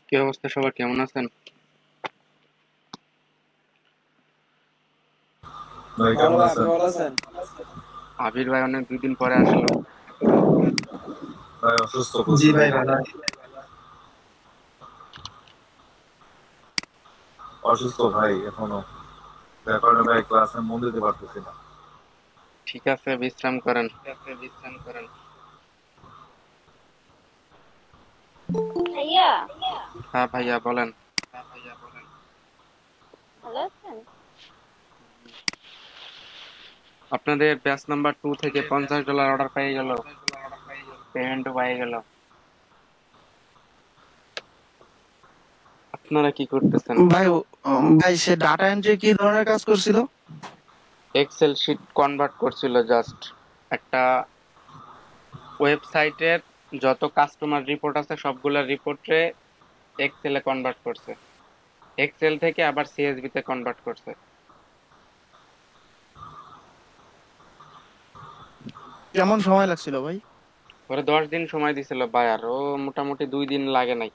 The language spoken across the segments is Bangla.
কি অবস্থা সবার, কেমন আছেন? ভাই ভালো কেমন ভাই, আপনি আছেন? ভালো আছেন? আবির ভাই অনেক 2 দিন পরে আসলো। ভাই অসুস্থ জি প্রচুর। ভাই, ভালো আছি। অসুস্থ ভাই এখনো, যার কারণে ভাই ক্লাসে মন দিতে পারতেছি না। ঠিক আছে, বিশ্রাম করেন। ভাইয়া, হ্যাঁ ভাইয়া বলেন। ভালো আছেন? আপনাদের ব্যাচ নাম্বার 2 থেকে $50 অর্ডার পেয়ে গেল, পেমেন্টও পেয়ে গেল। আপনারা কি করতেছেন? ভাই ভাই সে ডাটা এন্ট্রি কি ধরনের কাজ করছিল? এক্সেল শিট কনভার্ট করছিল জাস্ট। একটা ওয়েবসাইটের যত কাস্টমার রিপোর্ট আছে সবগুলা রিপোর্টে এক্সেলে কনভার্ট করছে, এক্সেল থেকে আবার সিএসভি তে কনভার্ট করছে। কেমন সময় লাগছিল ভাই? ওরা 10 দিন সময় দিছিল বায়ার, ও মোটামুটি 2 দিন লাগে নাই।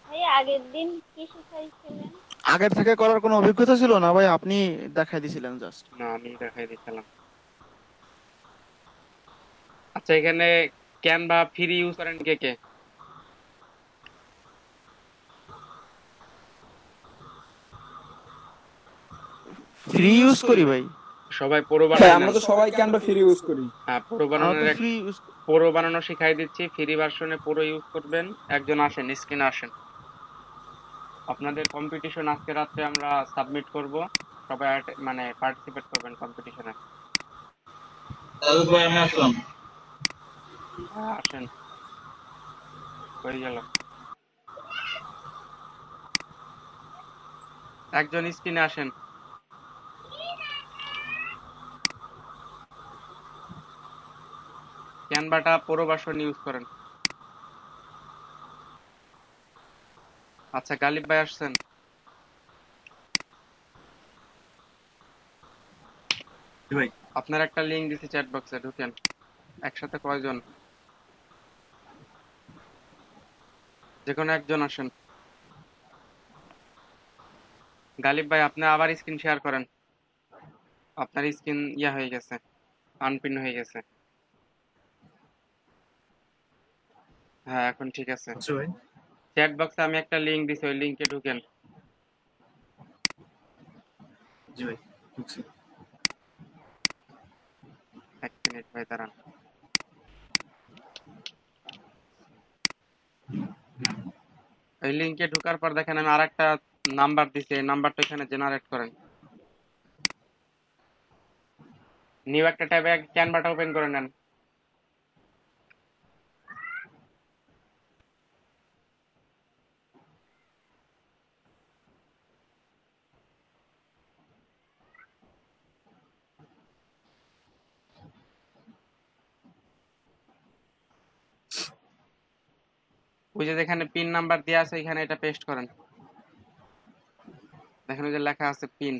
ভাইয়া, আগের দিন কি শিখাইছিলেন? আগের থেকে করার কোনো অভিজ্ঞতা ছিল না ভাই, আপনি দেখাই দিছিলেন জাস্ট? না, আমি দেখাই দিছিলাম। আচ্ছা, এখানে ক্যানভা ফ্রি ইউজ করেন কে কে? ফ্রি ইউজ করি ভাই। সবাই পুরো ভাই বানায় আমরা নেন। তো সবাই ক্যানভা ফ্রি ইউজ করি। হ্যাঁ, পুরো আমরা তো বানানোর ফ্রি ইউজ। পুরো বানানো শিখাই দিচ্ছি, ফ্রি ভার্সনে পুরো ইউজ করবেন। একজন আসেন, স্ক্রিনে আসেন। আপনাদের কম্পিটিশন আজকে রাত্রে আমরা সাবমিট করব, সবাই মানে পার্টিসিপেট করবেন কম্পিটিশনে। ভাই আমি আসলাম। হ্যাঁ আসেন, হয়ে গেল। একজন স্ক্রিনে আসেন। ক্যানভাটা পুরো ভার্সন ইউজ করেন। আচ্ছা, গালিব ভাই আসছেন? ভাই আপনার একটা লিংক দিছি চ্যাট বক্সে, ঢুকেন। একসাথে কয়জন? যে কোনো একজন আসেন। গালিব ভাই, আপনি আবার স্ক্রিন শেয়ার করেন। আপনার স্ক্রিন হয়ে গেছে, আনপিন হয়ে গেছে। হ্যাঁ, এখন ঠিক আছে। আচ্ছা ভাই। চ্যাট বক্সে আমি একটা লিংক দিছি, ওই লিংকে ঢুকেন। জি ভাই ঢুকছি। 1 মিনিট ভাই, দাঁড়ান। ওই লিংকে ঢোকার পর দেখেন আমি আরেকটা নাম্বার দিছি, এই নাম্বারটা এখানে জেনারেট করেন। নিউ একটা ট্যাবে ক্যানভাটা ওপেন করে নেন। ওই যে যেখানে পিন নাম্বার দেওয়া আছে এখানে এটা পেস্ট করেন। দেখেন ওই যে লেখা আছে পিন।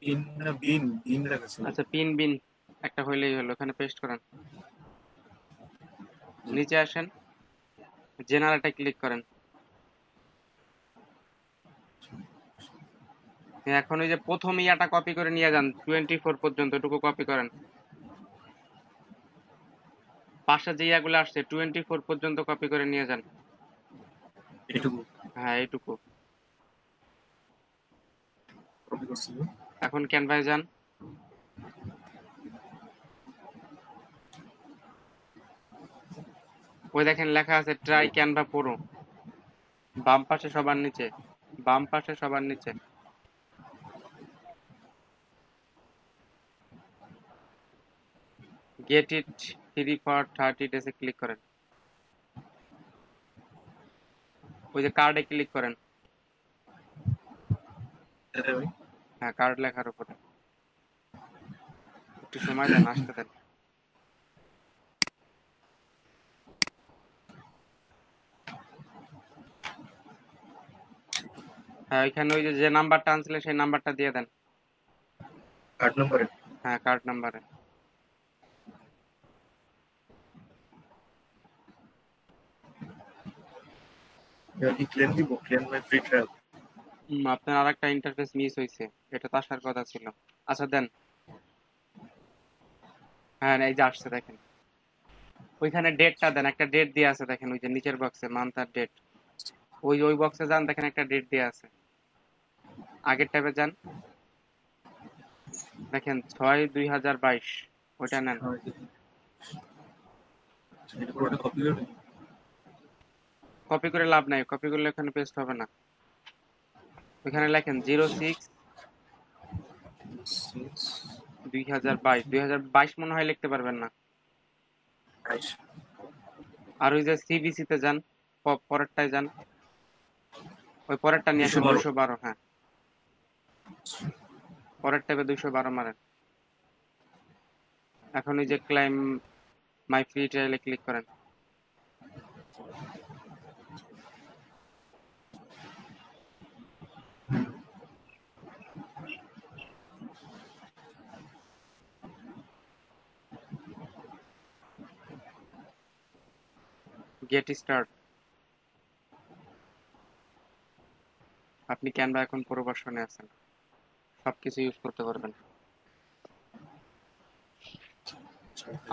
বিন না বিন বিন লেখা ছিল। আচ্ছা, পিন বিন একটা হইলেই হলো, ওখানে পেস্ট করেন। নিচে আসেন, জেনারেটে ক্লিক করেন। এখন ওই যে প্রথম ইয়াটা কপি করে নিয়ে যান, 24 পর্যন্ত এটুকু কপি করেন। পাশে যে ইয়াগুলো আসছে 24 পর্যন্ত কপি করে নিয়ে যান। এটুকু হ্যাঁ, এইটুকু। কপি করছি। এখন ক্যানভায় যান। ওই দেখেন লেখা আছে ট্রাই ক্যানভা প্রো, বাম পাশে সবার নিচে, বাম পাশে সবার নিচে। গেট ইট ফ্রি ফর 30 ডেজে ক্লিক করেন। ওই যে কার্ডে ক্লিক করেন। এটা ভাই হ্যাঁ, কার্ড লেখার উপরে একটু সময় দেন, আসতে দেন। হ্যাঁ, ওইখানে ওই যে যে নাম্বারটা আনছিলেন সেই নাম্বারটা দিয়ে দেন। 8 নম্বরে। হ্যাঁ, কার্ড নাম্বারে। কি ক্লেম দিব, ক্লেম মাই ফ্রি ট্রায়াল। আপনার আরেকটা ইন্টারফেস মিস হয়েছে, এটা তো আসার কথা ছিল। আচ্ছা দেন। হ্যাঁ এই যে আসছে দেখেন, ওইখানে ডেটটা দেন, একটা ডেট দিয়ে আছে দেখেন, ওই যে নিচের বক্সে মান্থ আর ডেট, ওই বক্সে যান, দেখেন একটা ডেট দিয়ে আছে। আগের ট্যাবে যান, দেখেন 6/2022, ওইটা নেন। এটা পুরোটা কপি করে কপি করে লাভ নাই, কপি করলে এখানে পেস্ট হবে না। ওইখানে লেখেন 06/2022, মনে হয় লিখতে পারবেন না। আর ওই যে সিবিসি তে যান, পরেরটায় যান, ওই পরেরটা নিয়ে আসেন 212। হ্যাঁ পরের ট্যাবে 212 মারেন। এখন ওই যে ক্লাইম মাই ফ্রি ট্রায়ালে ক্লিক করেন। Get start. আপনি ক্যানভা এখন পুরো ভার্সনে আছেন, সবকিছু ইউজ করতে পারবেন।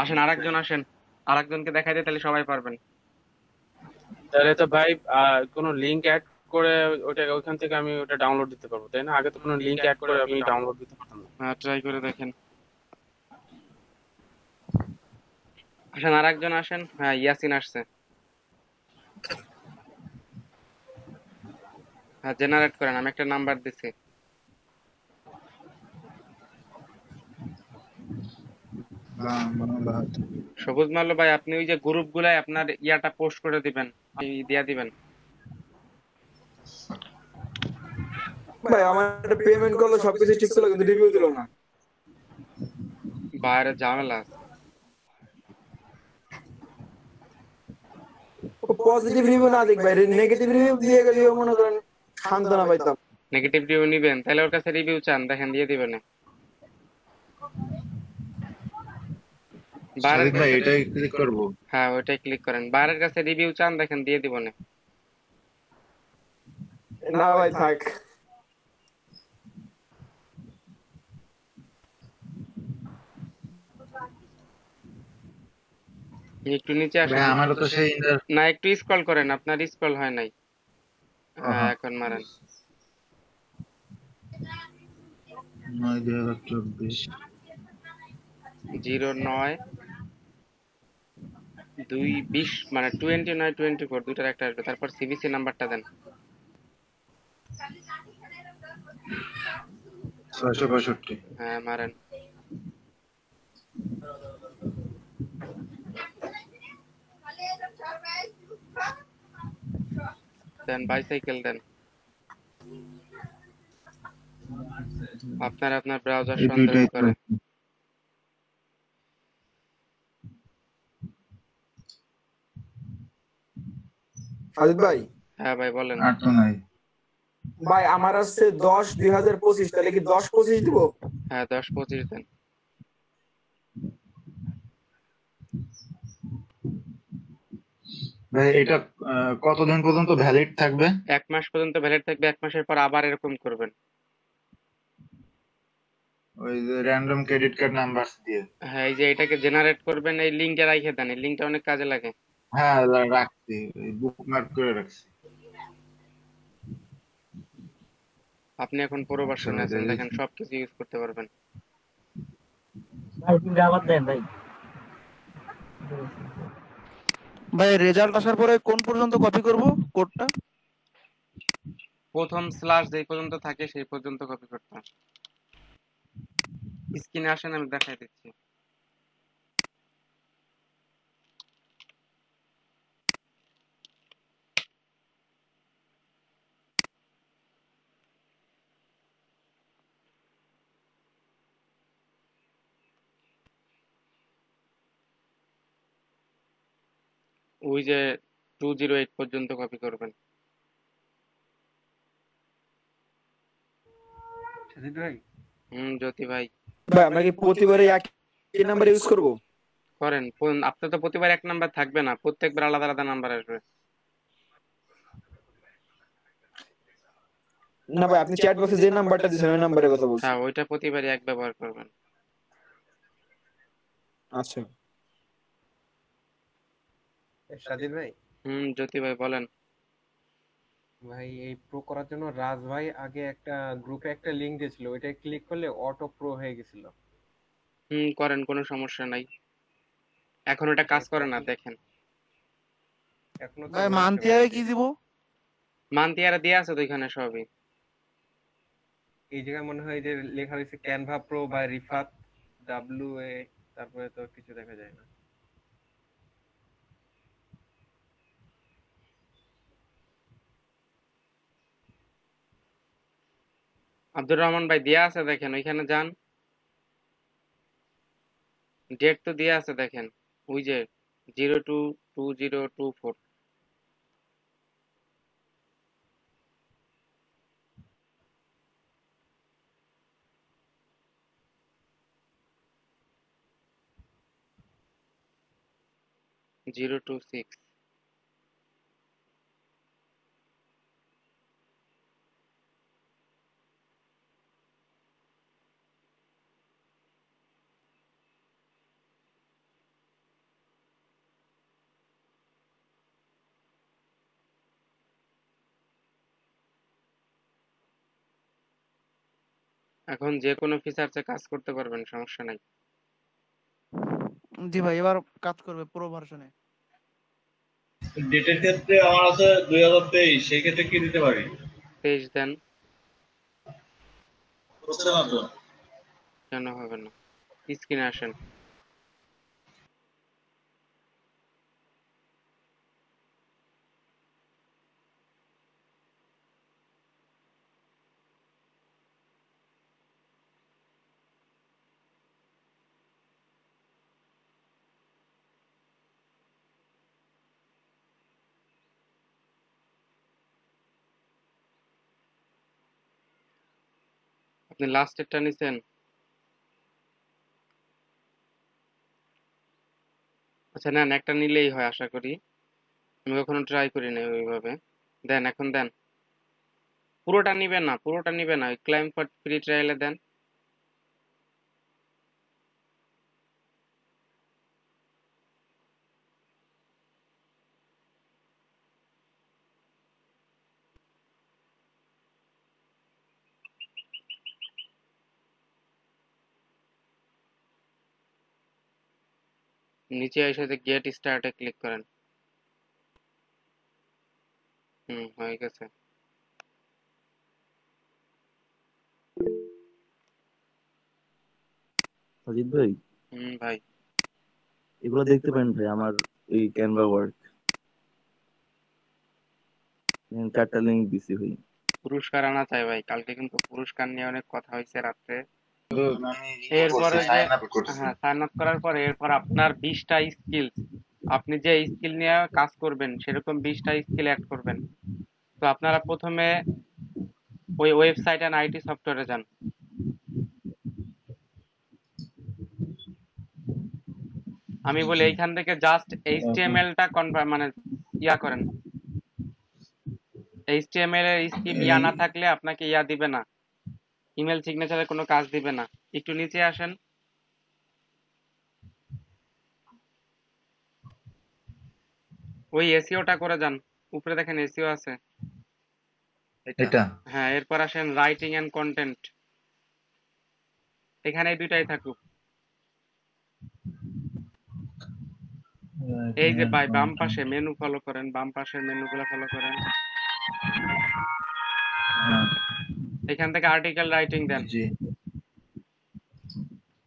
আসেন আরেকজন আসেন, আরেকজনকে দেখাই দিই, তাহলে সবাই পারবেন। তাহলে তো ভাই কোনো লিংক অ্যাড করে ওটা ওইখান থেকে আমি ওটা ডাউনলোড দিতে পারবো, তাই না? আগে তো কোনো লিংক অ্যাড করে আমি ডাউনলোড দিতে পারতাম না। হ্যাঁ ট্রাই করে দেখেন। আসেন আরেকজন আসেন। হ্যাঁ ইয়াসিন আসছে। হ্যাঁ জেনারেট করেন, আমি একটা নাম্বার দিছি। সবুজ মাল্য ভাই, আপনি ওই যে গ্রুপ গুলাই আপনার ইয়াটা পোস্ট করে দিবেন, দিয়া দিবেন। ভাই আমার একটা পেমেন্ট করলো, সবকিছু ঠিক ছিল, কিন্তু রিভিউ দিল না। বাইরে ঝামেলা আছে। পজিটিভ রিভিউ না দিক ভাই, নেগেটিভ রিভিউ দিয়ে গেলেও মনে করেন সান্ত্বনা পাইতাম। নেগেটিভ রিভিউ নিবেন, তাহলে ওর কাছে রিভিউ চান, দেখেন দিয়ে দিবেন। সাদিক ভাই এটাই ক্লিক করব। হ্যাঁ ওইটাই ক্লিক করেন, বাইরের কাছে রিভিউ চান, দেখেন দিয়ে দিব না। না ভাই থাক। একটু নিচে আসেন। আমারও তো সেই না একটু স্ক্রল করেন, আপনার স্ক্রল হয় নাই। হ্যাঁ এখন মারেন 9/2024 09/2/20, মানে 29/24, দুইটার একটা আসবে। তারপর সিবিসি নাম্বারটা দেন। 665। হ্যাঁ মারেন। দেন বাইসাইকেল দেন। আপনার ব্রাউজার সন্ধান করে। সাজিদ ভাই। হ্যাঁ ভাই বলেন। আর তো নাই ভাই আমার আসছে 10/2025, তাহলে কি 10/25 দিব? হ্যাঁ 10/25 দেন। ভাই এটা কতদিন পর্যন্ত ভ্যালিড থাকবে? 1 মাস পর্যন্ত ভ্যালিড থাকবে, 1 মাসের পর আবার এরকম করবেন। ওই যে র্যান্ডম ক্রেডিট কার্ড নাম্বার দিয়ে। হ্যাঁ এই যে এটাকে জেনারেট করবেন, এই লিংকটা রাখে দেন, এই লিংকটা অনেক কাজে লাগে। হ্যাঁ রাখছি, বুকমার্ক করে রাখছি। আপনি এখন পুরো ভার্সনে আছেন, দেখেন সবকিছু ইউজ করতে পারবেন। ভাই তুমি আবার দেন ভাই। ভাই রেজাল্ট আসার পরে কোন পর্যন্ত কপি করব কোডটা? প্রথম স্ল্যাশ যেই পর্যন্ত থাকে সেই পর্যন্ত কপি করতে হবে। স্ক্রিনে আসেন, আমি দেখাই দিচ্ছি। ওই যে 208 পর্যন্ত কপি করবেন। জ্যোতি ভাই ভাই আমরা কি প্রতিবারে একই নাম্বার ইউজ করব? করেন। আপনার তো প্রতিবার এক নাম্বার থাকবে না, প্রত্যেকবার আলাদা আলাদা নাম্বার আসবে। না ভাই, আপনি চ্যাট বক্সে যে নাম্বারটা দিয়েছেন ওই নাম্বারের কথা বলছি। হ্যাঁ, ওইটা প্রতিবারই এক ব্যবহার করবেন। আচ্ছা সাজিদ ভাই, জ্যোতি ভাই বলেন। ভাই এই প্রো করার জন্য রাজ ভাই আগে একটা গ্রুপে একটা লিংক দিয়েছিল, ওইটায় ক্লিক করলে অটো প্রো হয়ে গেছিল। করেন, কোনো সমস্যা নাই। এখন ওটা কাজ করে না, দেখেন। এখনো তো ভাই হয়েছে মান্তিয়ারে ভাই। কি দিব? মান্তিয়ারা দিয়ে আছে তো এখানে সবই। এই জায়গায় মনে হয় যে লেখা হয়েছে Canva pro by Rifat WA, তারপরে তো কিছু দেখা যায় না। আব্দুর রহমান ভাই দিয়ে আছে, দেখেন ওইখানে যান। ডেট তো দিয়ে আছে, দেখেন ওই যে 02/2024। Zero two six. এখন যে কোনো ফিচারসে কাজ করতে পারবেন, সমস্যা নাই। জি ভাই, এবার কাজ করবে প্রো ভার্সনে। ডেটের ক্ষেত্রে আমার আছে 2023, সেই ক্ষেত্রে কি দিতে পারি? 23 দেন। হচ্ছে না তো। কেন হবে না? স্ক্রিনে আসেন। আপনি লাস্টেরটা নিছেন? আচ্ছা নেন, একটা নিলেই হয় আশা করি। আমি কখনো ট্রাই করি নাই ওইভাবে। দেন, এখন দেন। পুরোটা নিবেন না, পুরোটা নিবেন না, ওই ক্লাইম ফর ফ্রি ট্রায়ালে দেন। নিচে এসে গেট স্টার্টে ক্লিক করেন। হয়ে গেছে। সাজিদ ভাই, ভাই এগুলো দেখতে পারেন ভাই আমার এই ক্যানভা ওয়ার্ক, 4টা লিঙ্ক দিছি ভাই। পুরস্কার আনা চাই ভাই, কালকে কিন্তু পুরস্কার নিয়ে অনেক কথা হয়েছে রাত্রে। এরপরে যে সাইন আপ করছি। হ্যাঁ, সাইন আপ করার পরে এরপর আপনার 20টা স্কিল, আপনি যে স্কিল নিয়ে কাজ করবেন সেরকম 20টা স্কিল অ্যাড করবেন। তো আপনারা প্রথমে ওই ওয়েবসাইট এন্ড আইটি সফটওয়্যারে যান। আমি বলি এইখান থেকে জাস্ট এইচটিএমএলটা কনভার্ট মানে ইয়া করেন। এইচটিএমএল এর স্কিপ ইয়া না থাকলে আপনাকে ইয়া দিবে না, ইমেল সিগনেচারে কোনো কাজ দিবে না। একটু নিচে আসেন। ওই এসইওটা করে যান, উপরে দেখেন এসইও আছে। এটা হ্যাঁ, এরপর আসেন রাইটিং এন্ড কন্টেন্ট। এখানে এই দুইটাই থাকুক। এই যে ভাই বাম পাশে মেনু ফলো করেন, বাম পাশের মেনুগুলো ফলো করেন। এখান থেকে আর্টিকেল রাইটিং দেন, জি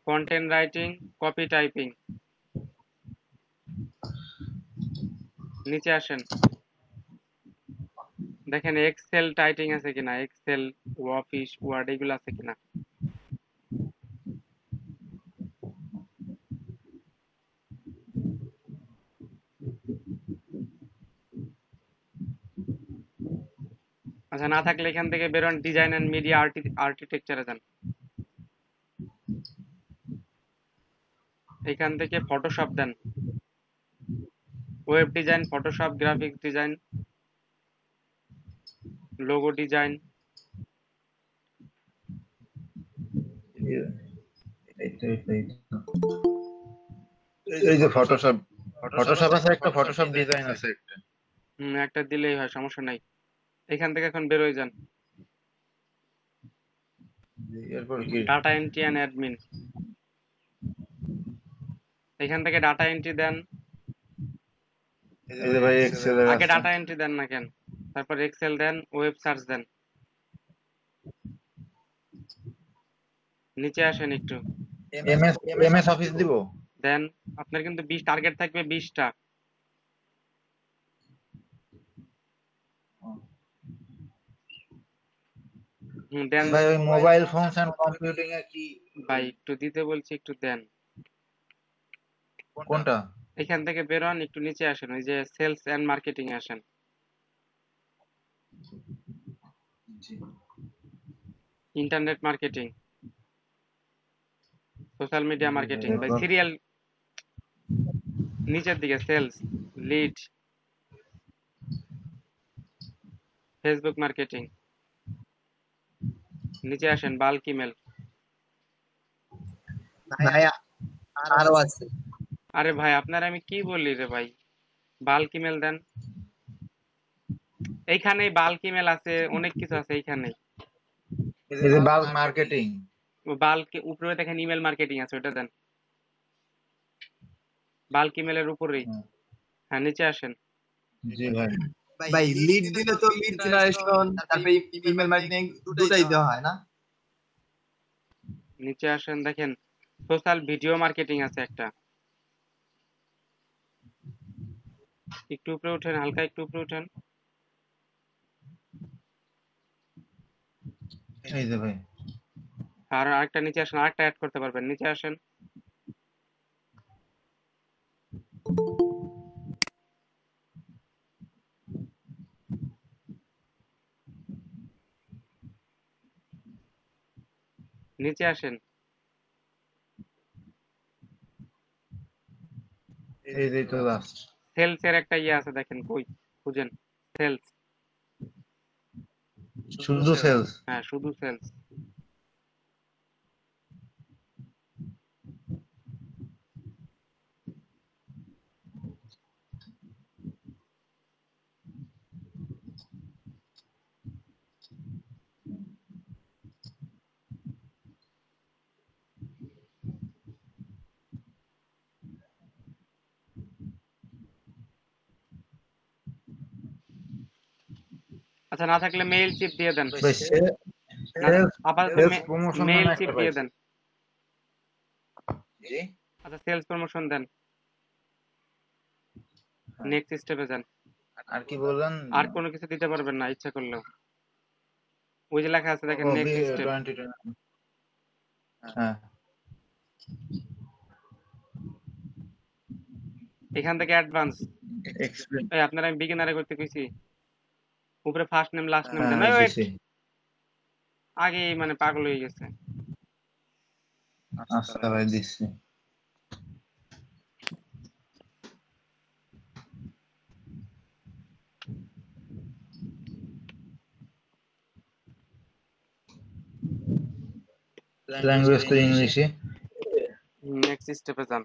কন্টেন্ট রাইটিং, কপি টাইপিং। নিচে আসেন, দেখেন এক্সেল টাইপিং আছে কিনা, এক্সেল, অফিস, ওয়ার্ড এগুলো আছে কিনা। আচ্ছা, না থাকলে এখান থেকে বেরোন, ডিজাইন এন্ড মিডিয়া আর্কিটেকচারে যান। এখান থেকে ফটোশপ দেন, web design, Photoshop, graphics design, logo design, এই যে ফটোশপ আছে একটা, ফটোশপ ডিজাইন আছে একটা। একটা দিলেই হয়, সমস্যা নাই। এখান থেকে এখন বের হয়ে যান। এরপর কি? ডাটা এন্ট্রি অ্যান্ড অ্যাডমিন, এখান থেকে ডাটা এন্ট্রি দেন। এই যে ভাই এক্সেল আগে ডাটা এন্ট্রি দেন না কেন, তারপর এক্সেল দেন, ওয়েব সার্চ দেন। নিচে আসেন একটু, এমএস অফিস দিব। দেন। আপনার কিন্তু 20 টার্গেট থাকবে, 20টা। দেন ভাই ওই মোবাইল ফোনস এন্ড কম্পিউটিং এ কি ভাই, একটু দিতে বলছি, একটু দেন। কোনটা? এখান থেকে বের হন, একটু নিচে আসেন, ওই যে সেলস এন্ড মার্কেটিং এ আসেন। Internet marketing, social media marketing, ভাই সিরিয়াল নিচের দিকে, সেলস, লিড, ফেসবুক মার্কেটিং। নিচে আসেন, বাল্ক ইমেল। আরো আছে। আরে ভাই, আপনার আমি কি বললি রে ভাই, বাল্ক ইমেল দেন। এইখানেই বাল্ক ইমেল আছে, অনেক কিছু আছে এইখানেই। এই যে বাল্ক মার্কেটিং, বাল্ক উপরে দেখেন ইমেল মার্কেটিং আছে, ওটা দেন। বাল্ক ইমেলের উপরেই। হ্যাঁ, নিচে আসেন। জি ভাই। ভাই লিড দিলে তো লিড জেনারেশন তারপরে ইমেল মার্কেটিং দুটাই দেওয়া হয় না? নিচে আসেন, দেখেন সোশ্যাল ভিডিও মার্কেটিং আছে একটা। একটু উপরে উঠেন, হালকা একটু উপরে উঠেন। এই যে ভাই, আর আরেকটা নিচে আসেন, আরেকটা অ্যাড করতে পারবেন, নিচে আসেন। নিচে আসেন। এই যে তো লাস্ট সেলস এর একটা ইয়ে আছে, দেখেন কই, খুঁজেন। সেলস, শুধু সেলস। হ্যাঁ শুধু সেলস। আচ্ছা, না থাকলে মেইল চিপ দিয়ে দেন। আপাতত মেইল চিপ দিয়ে দেন। আচ্ছা, সেলস প্রমোশন দেন। নেক্সট স্টেপে যান। আর কি বললেন? আর কোনো কিছু দিতে পারবেন না ইচ্ছা করলেও। ওই যে লেখা আছে দেখেন, নেক্সট স্টেপ। হ্যাঁ, এখান থেকে অ্যাডভান্স। এই আপনারা আমি বিগিনারে করতে কইছি। উপরে ফার্স্ট নেম লাস্ট নেম দেন। আগে মানে পাগল হয়ে গেছে। আচ্ছা ভাই, দিচ্ছি। ল্যাঙ্গুয়েজ তো ইংলিশে। নেক্সট স্টেপে যান।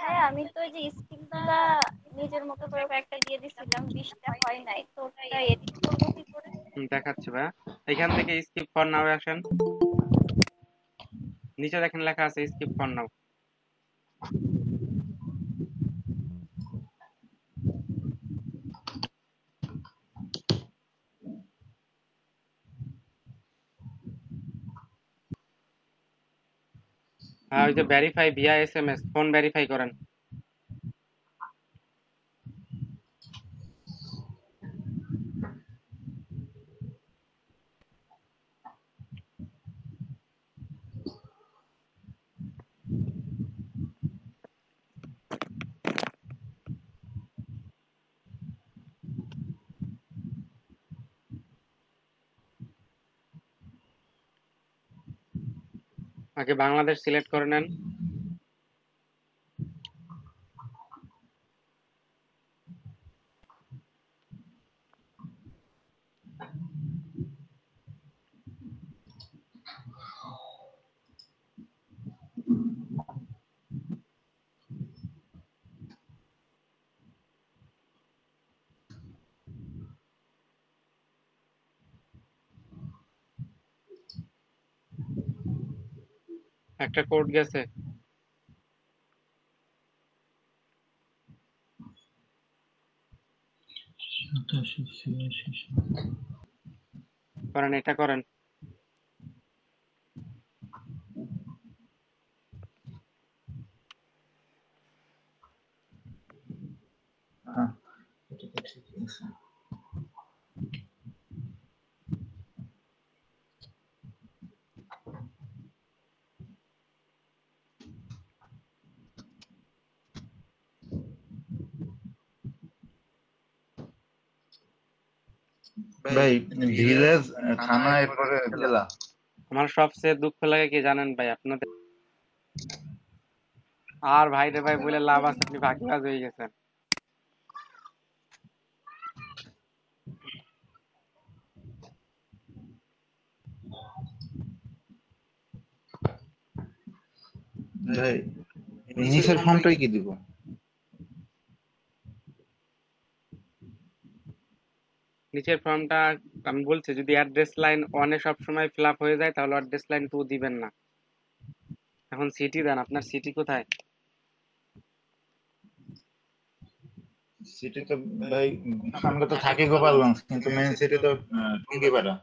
হ্যাঁ, আমি তো ওই যে স্কিপগুলা নিজের মতো করে কয়েকটা দিয়ে দিছিলাম, 20টা হয় নাই তো, ওটা এডিট করবো কি করে? দেখাচ্ছি ভাই, এখান থেকে স্কিপ ফর নাও আসেন। নিচে দেখেন লেখা আছে স্কিপ ফর নাও। হ্যাঁ, ওই যে verify via SMS, phone verify করেন। আগে বাংলাদেশ সিলেক্ট করে নেন। একটা কোড গেছে। করেন, এটা করেন। হ্যাঁ, এটা তো ঠিকই আছে। ভাই ভিলেজ, থানা, এরপরে জেলা। আমার সবচেয়ে দুঃখ লাগে কি জানেন ভাই? আপনাদের আর ভাই রে ভাই বলে লাভ আছে, আপনি ফাঁকিবাজ হয়ে গেছেন। ভাই নিচের ফর্মটাই কি দিব? নিচের ফর্মটা আমি বলছি, যদি অ্যাড্রেস লাইন 1 এ সবসময় ফিল আপ হয়ে যায় তাহলে অ্যাড্রেস লাইন 2 দিবেন না। এখন সিটি দেন, আপনার সিটি কোথায়? সিটি তো ভাই আমরা তো থাকি গোপালগঞ্জ, কিন্তু মেইন সিটি তো টুঙ্গিপাড়া।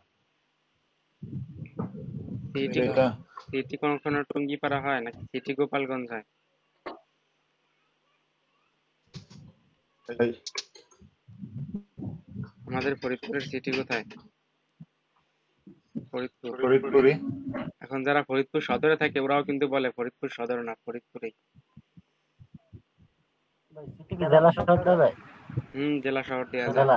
সিটি এটা সিটি কখনো টুঙ্গিপাড়া হয় নাকি সিটি গোপালগঞ্জ হয়? ভাই আমাদের ফরিদপুরের সিটি কোথায়? ফরিদপুর। ফরিদপুরে। এখন যারা ফরিদপুর সদরে থাকে ওরাও কিন্তু বলে ফরিদপুর সদর না, ফরিদপুরেই। জেলা শহর দেয়? জেলা শহর দেওয়া যায়।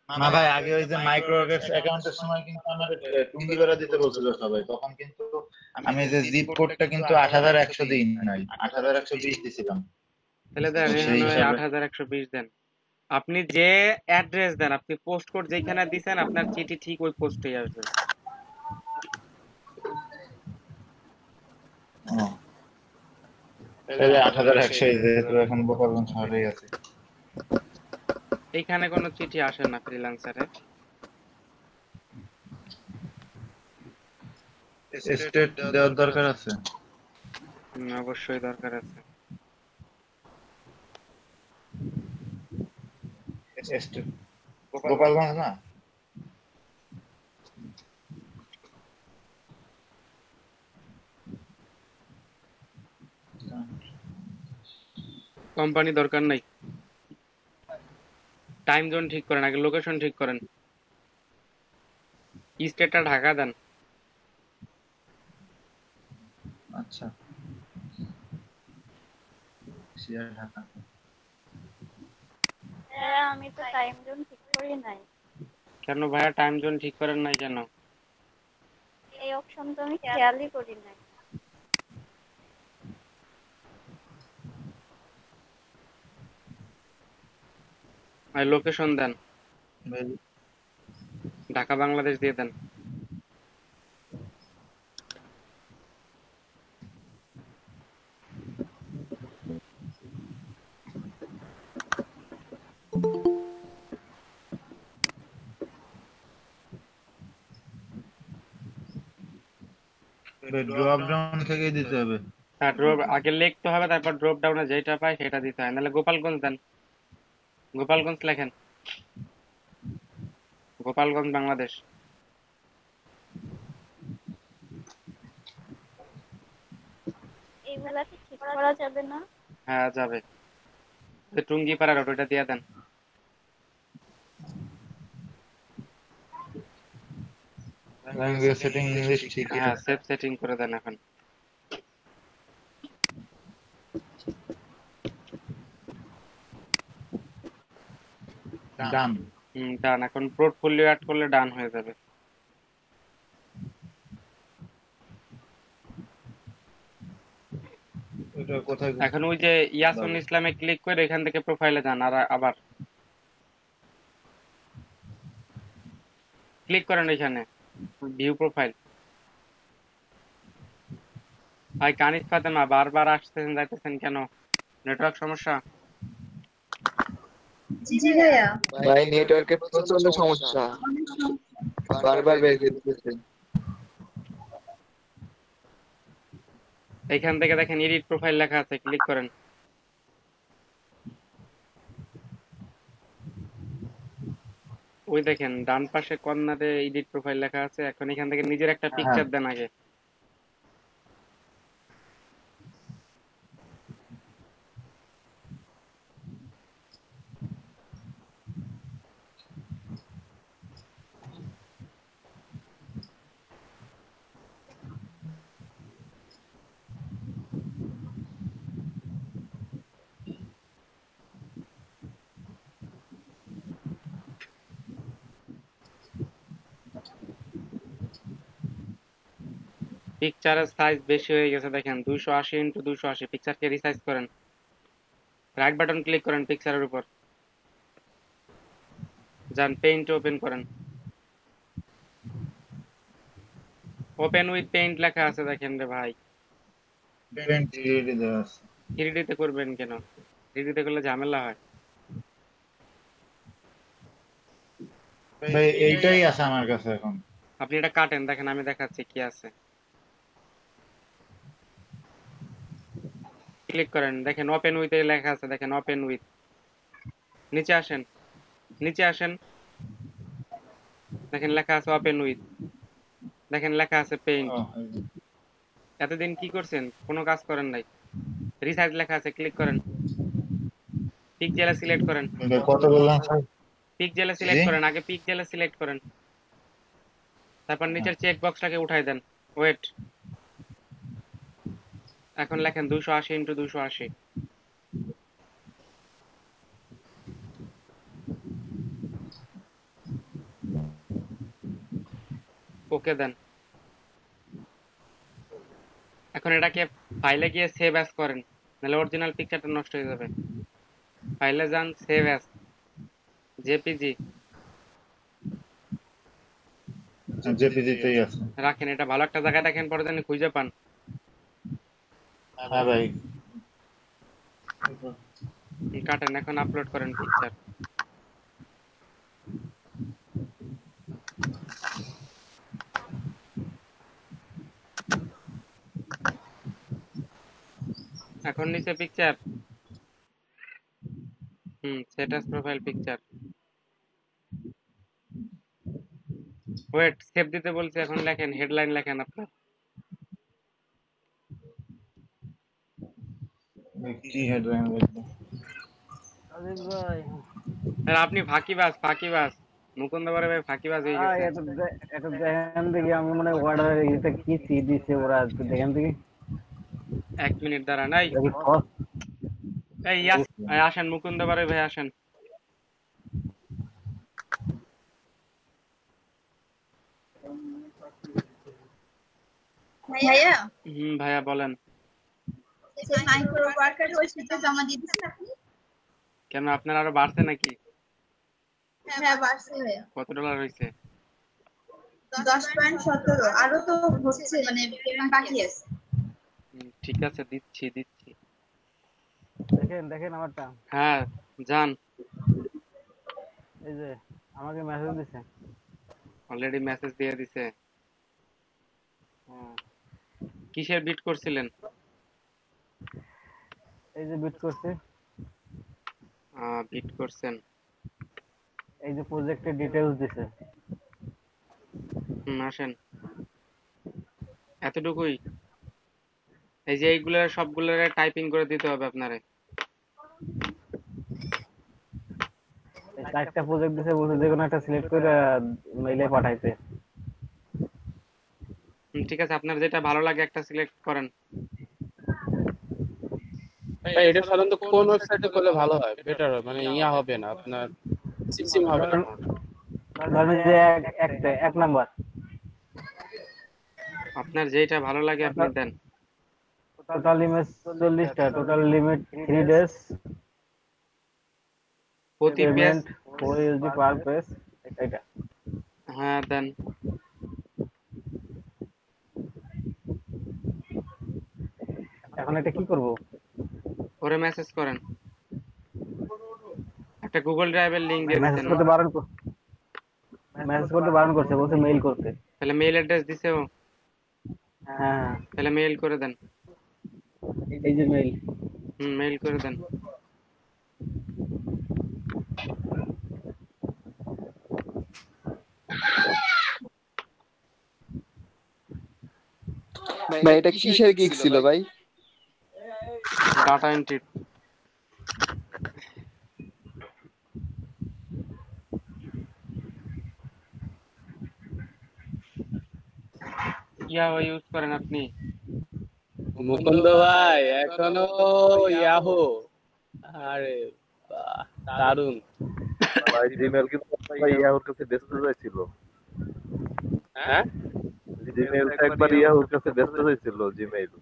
না ভাই, আগে ওই যে মাইক্রোওয়েভ অ্যাকাউন্টের সময় কিন্তু আমার টুঙ্গিপাড়া দিতে বলছিল সবাই, তখন কিন্তু আমি যে জিপ কোডটা কিন্তু 8100 দিই নাই, 8120 দিছিলাম। তাহলে দেন সেই এখানে হিসাবে 8120 দেন। আপনি যে অ্যাড্রেস দেন, আপনি পোস্ট কোড যেখানে দিছেন আপনার চিঠি ঠিক ওই পোস্টেই আসবে। তাহলে 8100 যেহেতু এখন গোপালগঞ্জ শহরেই আছে। এইখানে কোনো চিঠি আসে না ফ্রিল্যান্সারে। স্টেট দেওয়ার দরকার আছে। অবশ্যই দরকার আছে। স্টেট গোপালগঞ্জ না? কোম্পানি দরকার নাই। টাইম জোন ঠিক করেন, আগে লোকেশন ঠিক করেন। স্টেটটা ঢাকা দেন। আচ্ছা, সিআর ঢাকা। আমি তো টাইম জোন ঠিক করি নাই। কেন ভাইয়া টাইম জোন ঠিক করেন নাই কেন? এই অপশন তো আমি খেয়ালই করি নাই। আর লোকেশন দেন, ঢাকা বাংলাদেশ দিয়ে দেন। ড্রপ ডাউন থেকে দিতে হবে। হ্যাঁ, ড্রপ আগে লিখতে হবে, তারপর ড্রপ ডাউনে যেটা পাই সেটা দিতে হয়। নাহলে গোপালগঞ্জ দেন, গোপালগঞ্জ লেখেন, গোপালগঞ্জ বাংলাদেশ। এইগুলা কি ঠিক করা যাবে না? হ্যাঁ যাবে। টুঙ্গিপাড়া রোড ওটা দিয়ে দেন। ল্যাঙ্গুয়েজ সেটিং ইংলিশ ঠিক আছে। হ্যাঁ, সেভ সেটিং করে দেন এখন। ডান। ডান। এখন পোর্টফোলিও অ্যাড করলে ডান হয়ে যাবে। এটা কোথায় এখন ওই যে ইয়াসুন ইসলামে ক্লিক করে এখান থেকে প্রোফাইলে যান, আর আবার ক্লিক করেন এখানে ভিউ প্রোফাইল। ভাই কানিস ফাতেমা বারবার আসতেছেন যাইতেছেন কেন? নেটওয়ার্ক সমস্যা? জি ভাইয়া। ভাই নেটওয়ার্কের প্রচন্ড সমস্যা, বারবার বের করে দিতেছে। এখান থেকে দেখেন এডিট প্রোফাইল লেখা আছে, ক্লিক করেন। ওই দেখেন ডান পাশে কর্নারে এডিট প্রোফাইল লেখা আছে। এখন এখান থেকে নিজের একটা পিকচার দেন আগে। পিকচারের সাইজ বেশি হয়ে গেছে দেখেন, 280x280। পিকচারকে রিসাইজ করেন, রাইট বাটন ক্লিক করেন পিকচারের উপর, যান পেইন্ট ওপেন করেন। ওপেন উইথ পেইন্ট লেখা আছে দেখেন রে ভাই। পেরেন্ট 3D দেওয়া আছে। 3D তে করবেন কেন? 3D তে করলে ঝামেলা হয়। ভাই এইটাই আছে আমার কাছে এখন। আপনি এটা কাটেন, দেখেন আমি দেখাচ্ছি কি আছে। ক্লিক করেন, দেখেন ওপেন উইথ লেখা আছে, দেখেন ওপেন উইথ। নিচে আসেন, নিচে আসেন, দেখেন লেখা আছে ওপেন উইথ, দেখেন লেখা আছে পেইন্ট। এতদিন কি করছেন? কোনো কাজ করেন নাই। রিসাইজ লেখা আছে, ক্লিক করেন। পিকজেলে সিলেক্ট করেন, কত বললাম স্যার? পিকজেলে সিলেক্ট করেন, আগে পিকজেলে সিলেক্ট করেন, তারপর নিচের চেক বক্সটাকে উঠাই দেন। ওয়েট, এখন লেখেন 280x280। ওকে দেন। এখন এটাকে ফাইলে গিয়ে সেভ অ্যাজ করেন, নাহলে অরিজিনাল পিকচারটা নষ্ট হয়ে যাবে। ফাইলে যান, সেভ অ্যাজ জেপিজি জেপিজিতেই আছে। রাখেন। এটা ভালো একটা জায়গায় রাখেন, পরে যেন খুঁজে পান। হ্যাঁ ভাই কাটেন, এখন আপলোড করেন পিকচার। এখন নিচে picture, status profile picture. Wait, save দিতে বলছি, এখন লেখেন হেডলাইন লেখেন আপনার। কি হেডলাইন লিখবো? আর আপনি ফাঁকিবাজ, ফাঁকিবাজ মুকুন্দ বড় ভাই, ফাঁকিবাজ হয়ে গেছে। এটা দেখেন দেখি, আমি মানে অর্ডার এটা কি সি দিছে ওরা, দেখেন দেখি। 1 মিনিট দাঁড়ান। এই আসেন মুকুন্দ বড় ভাই, আসেন। ভাইয়া, ভাইয়া বলেন। মাইক্রো ওয়ার্কার ওই শীটে জমা দিয়ে দিছেন আপনি? কেন, আপনার আরো বাড়ছে নাকি? হ্যাঁ বাড়ছে ভাইয়া। কত ডলার হয়েছে? 10.17। আরো তো হচ্ছে, মানে পেমেন্ট বাকি আছে। ঠিক আছে, দিচ্ছি দিচ্ছি। দেখেন দেখেন আমারটা। হ্যাঁ যান। এই যে আমাকে মেসেজ দিছে, অলরেডি মেসেজ দিয়ে দিছে। কিসের বিট করছিলেন? এই যে বিট করছে। বিট করছেন। এই যে প্রজেক্টের ডিটেইলস দিছে। আসেন, এতটুকুই। এই যে এইগুলো সবগুলো টাইপিং করে দিতে হবে আপনারে। এই চারটা প্রজেক্ট দিছে, বলছে যে কোনো একটা সিলেক্ট করে মেইলে পাঠাইতে। ঠিক আছে, আপনার যেটা ভালো লাগে একটা সিলেক্ট করেন। এটা সাধারণত কোন ওয়েবসাইটে করলে ভালো হয়, বেটার হয়, মানে ইয়া হবে না আপনার, সিম হবে না। ধরেন যে এক নাম্বার, আপনার যেটা ভালো লাগে আপনি দেন। টোটাল ইমেজ 40টা, টোটাল লিমিট 3 ডেজ, প্রতি page payment 4 USD per page. এটা হ্যাঁ দেন। এখন এটা কি করব? ওরে মেসেজ করেন, একটা গুগল ড্রাইভের লিংক দিয়ে মেসেজ দিতেন। করতে বারণ করছে, বলছে মেইল করতে। তাহলে মেইল অ্যাড্রেস দিছে ও? হ্যাঁ তাহলে মেইল করে দেন। এই যে মেইল। মেইল করে দেন। ভাই এটা কিসের গিগ ছিল ভাই? Data entry. ইয়াহু ইউজ করেন আপনি? মুকুন্দ ভাই এখনো ইয়াহু? আরে বাহ, দারুণ। ভাই জিমেল কিন্তু ভাই ইয়াহুর কাছে ব্যস্ত হয়েছিল। হ্যাঁ জিমেল একবার ইয়াহুর কাছে ব্যস্ত হয়েছিল জিমেল।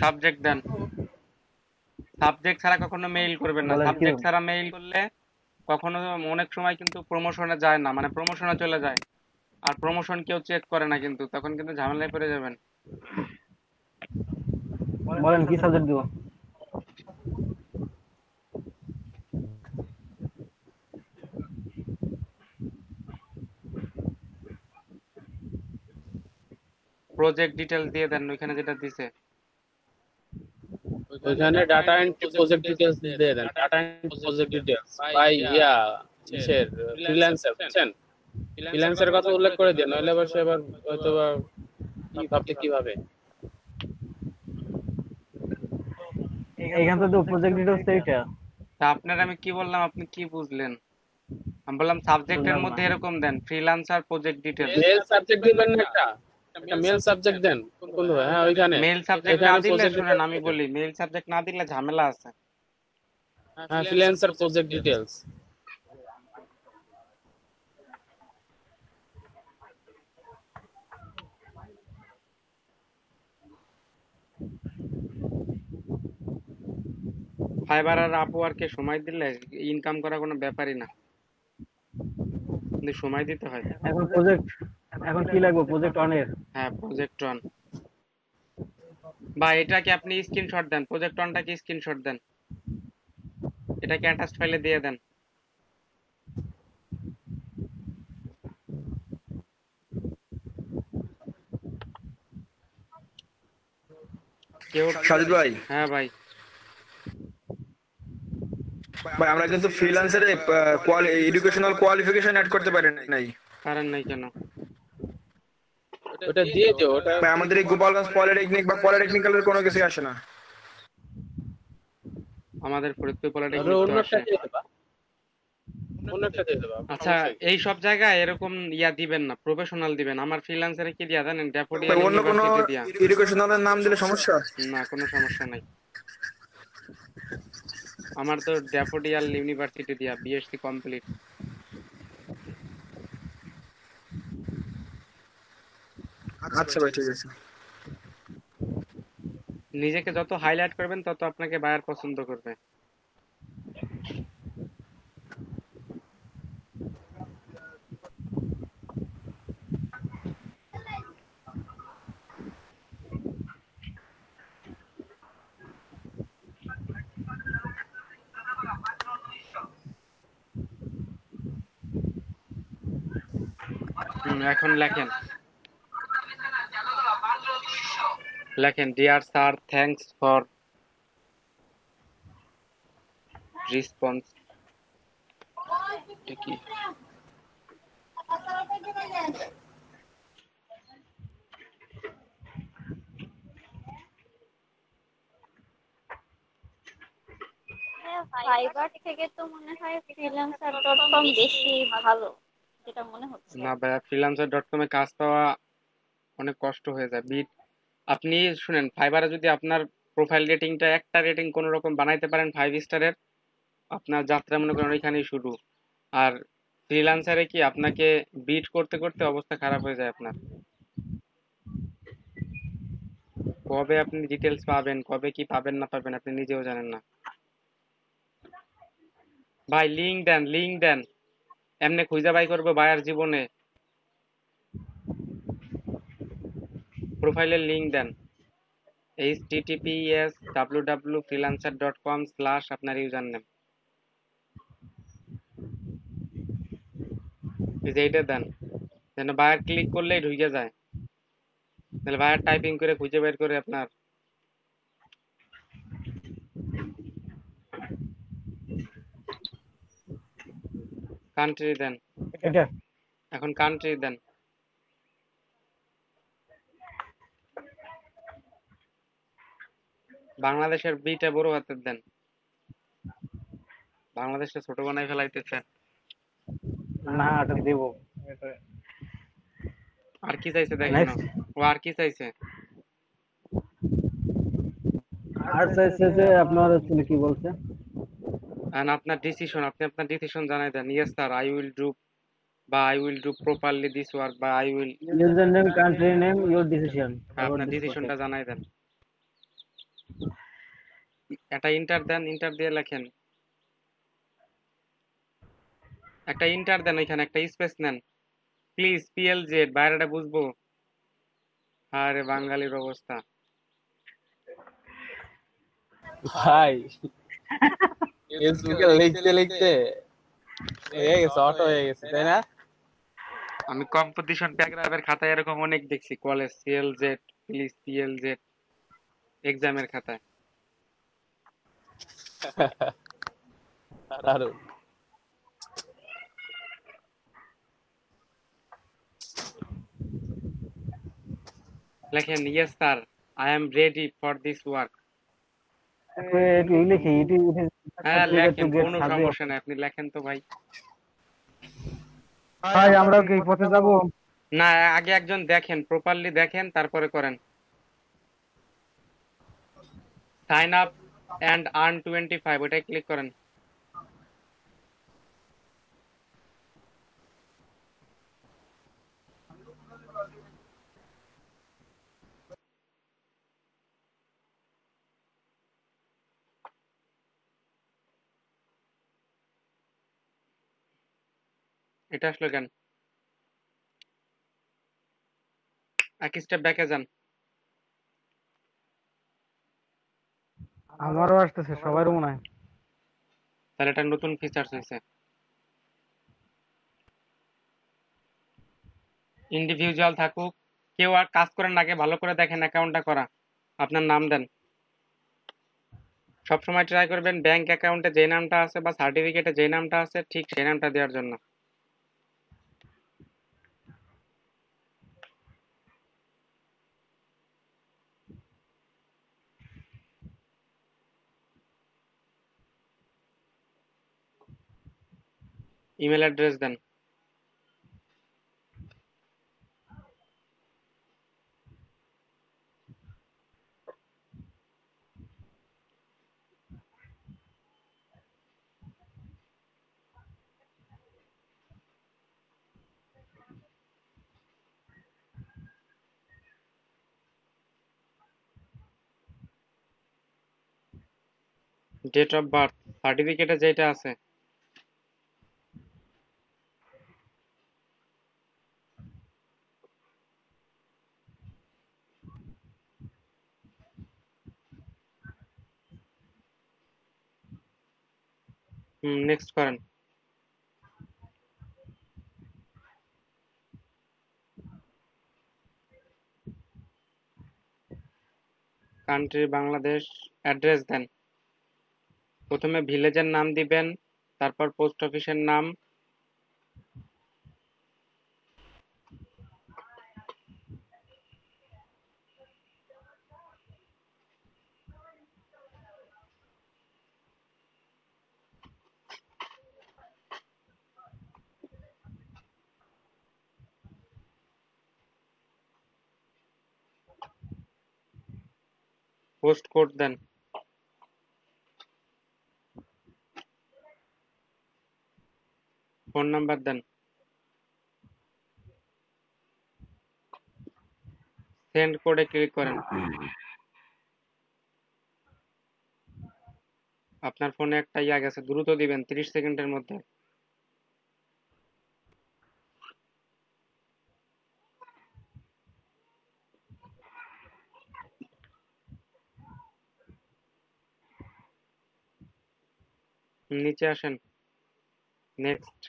Subject then. সাবজেক্ট ছাড়া কখনো মেইল করবেন না। সাবজেক্ট ছাড়া মেইল করলে কখনো অনেক সময় কিন্তু প্রমোশনে যায় না, মানে প্রমোশনে চলে যায়, আর প্রমোশন কেউ চেক করে না, কিন্তু তখন কিন্তু ঝামেলায় পড়ে যাবেন। বলেন কি সাবজেক্ট দিব? প্রজেক্ট ডিটেইলস দিয়ে দেন ওইখানে যেটা দিছে। ওইখানে ডাটা এন্ট্রি প্রজেক্ট ডিটেইলস দিয়ে দেন। ডাটা এন্ট্রি প্রজেক্ট ডিটেইলস ভাই ইয়া কিসের ফ্রিল্যান্সার বুঝছেন? ফ্রিল্যান্সারের কথা উল্লেখ করে দেন, নইলে আবার সে আবার হয়তো বা কি ভাবতে কিভাবে। এইখান তো প্রজেক্ট ডিটেইলস এইটা। তা আপনার আমি কি বললাম, আপনি কি বুঝলেন? আমি বললাম সাবজেক্টের মধ্যে এরকম দেন, freelancer project details. Mail subject দিবেন না একটা মেল সাবজেক্ট দেন কোন ভাই? হ্যাঁ ওইখানে মেল সাবজেক্ট না দিলে শুনেন আমি বলি, মেল সাবজেক্ট না দিলে ঝামেলা আছে। হ্যাঁ ফ্রিল্যান্সার প্রজেক্ট ডিটেইলস। ফাইবার আর আপওয়ার্কে সময় দিলে ইনকাম করা কোনো ব্যাপারই না, কিন্তু সময় দিতে হয়। এখন কি লাগবে? প্রজেক্ট অনের। হ্যাঁ প্রজেক্ট অন। বা এটাকে আপনি স্ক্রিনশট দেন, প্রজেক্ট অনটাকে স্ক্রিনশট দেন, এটাকে অ্যাটাচড ফাইলে দিয়ে দেন। সাজিদ ভাই। হ্যাঁ ভাই। ভাই আমরা কিন্তু ফ্রিল্যান্সারে এডুকেশনাল কোয়ালিফিকেশন অ্যাড করতে পারি নাই। পারেন নাই কেন? ওটা দিয়ে দিও। ওটা ভাই আমাদের এই গোপালগঞ্জ পলিটেকনিক বা পলিটেকনিক্যালের কোনো কিছু আসে না। আমাদের ফরিদপুর পলিটেকনিক তো আসে। আচ্ছা এই সব জায়গায় এরকম ইয়া দিবেন না, প্রফেশনাল দিবেন। আমার ফ্রিল্যান্সারে কি দিয়া জানেন? ড্যাফোডিয়াল অন্য কোনো ইউনিভার্সিটি দিয়া। এডুকেশনালের নাম দিলে সমস্যা? না কোনো সমস্যা নাই। আমার তো ড্যাফোডিয়াল ইউনিভার্সিটি দিয়া বিএসসি কমপ্লিট। আচ্ছা ভাই ঠিক আছে। নিজেকে যত হাইলাইট করবেন তত আপনাকে বায়ার পছন্দ করবে। এখন লেখেন dear sir, thanks for response. কি ফাইবার থেকে তো মনে হয় freelancer.com বেশি ভালো, যেটা মনে হচ্ছে। না ভাইয়া, freelancer.com এ কাজ পাওয়া অনেক কষ্ট হয়ে যায়। আপনি শুনেন, ফাইবারে যদি আপনার প্রোফাইল রেটিংটা একটা রেটিং কোনো রকম বানাইতে পারেন 5 স্টারের, আপনার যাত্রা মনে করেন ওইখানেই শুরু। আর ফ্রিল্যান্সারে কি আপনাকে বিট করতে করতে অবস্থা খারাপ হয়ে যায় আপনার। কবে আপনি ডিটেলস পাবেন, কবে কি পাবেন না পাবেন আপনি নিজেও জানেন না। ভাই লিঙ্ক দেন, লিঙ্ক দেন, এমনি খুঁজে বাই করবো বায়ার জীবনে। প্রোফাইলের লিঙ্ক দেন, https://www.freelancer.com/ আপনার ইউজার নেম, এই যে এইটা দেন, যেন বায়ার ক্লিক করলেই ঢুকে যায়, তাহলে বায়ার টাইপিং করে খুঁজে বের করে আপনার। কান্ট্রি দেন, এটা এখন কান্ট্রি দেন। বাংলাদেশের বিটা বড় হাতের দেন, বাংলাদেশে ছোট বানাই ফেলাইতেছেন। না এটা দেব এটা আর কি চাইছে দেখেন, নেক্সট ও আর কি চাইছে। আর চাইছে যে আপনার আসলে কি বলছে And আপনার ডিসিশন, আপনি আপনার ডিসিশন জানাই দেন, yes sir I will do, বা I will do properly this work, বা I will. User name country name your decision আপনার ডিসিশনটা জানাই দেন। একটা ইন্টার দেন, ইন্টার দিয়ে লেখেন, একটা ইন্টার দেন, ওইখানে একটা স্পেস নেন প্লিজ, PLZ বাইরেটা বুঝবো। আরে বাঙালির অবস্থা ভাই ফেসবুকে লিখতে লিখতে হয়ে গেছে, অটো হয়ে গেছে, তাই না? আমি কম্পিটিশন প্যারাগ্রাফের খাতায় এরকম অনেক দেখছি, কলেজ CLZ প্লিজ PLZ এক্সামের খাতায়। দারুণ। লেখেন yes sir I am ready for this work. এটি লিখি এটি হ্যাঁ লেখেন, কোনো সমস্যা নাই, আপনি লেখেন তো ভাই। ভাই আমরা কি পথে যাব না, আগে একজন দেখেন, প্রপারলি দেখেন, তারপরে করেন। সাইন আপ এন্ড আর্ন 25, ওটাই ক্লিক করেন। এটা আসলো কেন? এক স্টেপ ব্যাকে যান। আমারও আসতেছে, সবারও মনে হয়। তাহলে এটা নতুন ফিচার্স হয়েছে। ইন্ডিভিজুয়াল থাকুক, কেউ আর কাজ করেন না, আগে ভালো করে দেখেন অ্যাকাউন্টটা করা। আপনার নাম দেন, সবসময় ট্রাই করবেন ব্যাংক অ্যাকাউন্টে যে নামটা আছে বা সার্টিফিকেটে যে নামটা আছে ঠিক সেই নামটা দেওয়ার জন্য। ইমেল অ্যাড্রেস দেন, ডেট অফ বার্থ সার্টিফিকেটে যেটা আছে। নেক্সট করেন। কান্ট্রি বাংলাদেশ, অ্যাড্রেস দেন, প্রথমে ভিলেজের নাম দিবেন, তারপর পোস্ট অফিসের নাম, পোস্ট কোড দেন, ফোন নাম্বার দেন। সেন্ড কোডে ক্লিক করেন। আপনার ফোনে একটা ইয়া গেছে, দ্রুত দিবেন 30 সেকেন্ডের মধ্যে। নিচে আসেন, নেক্সট।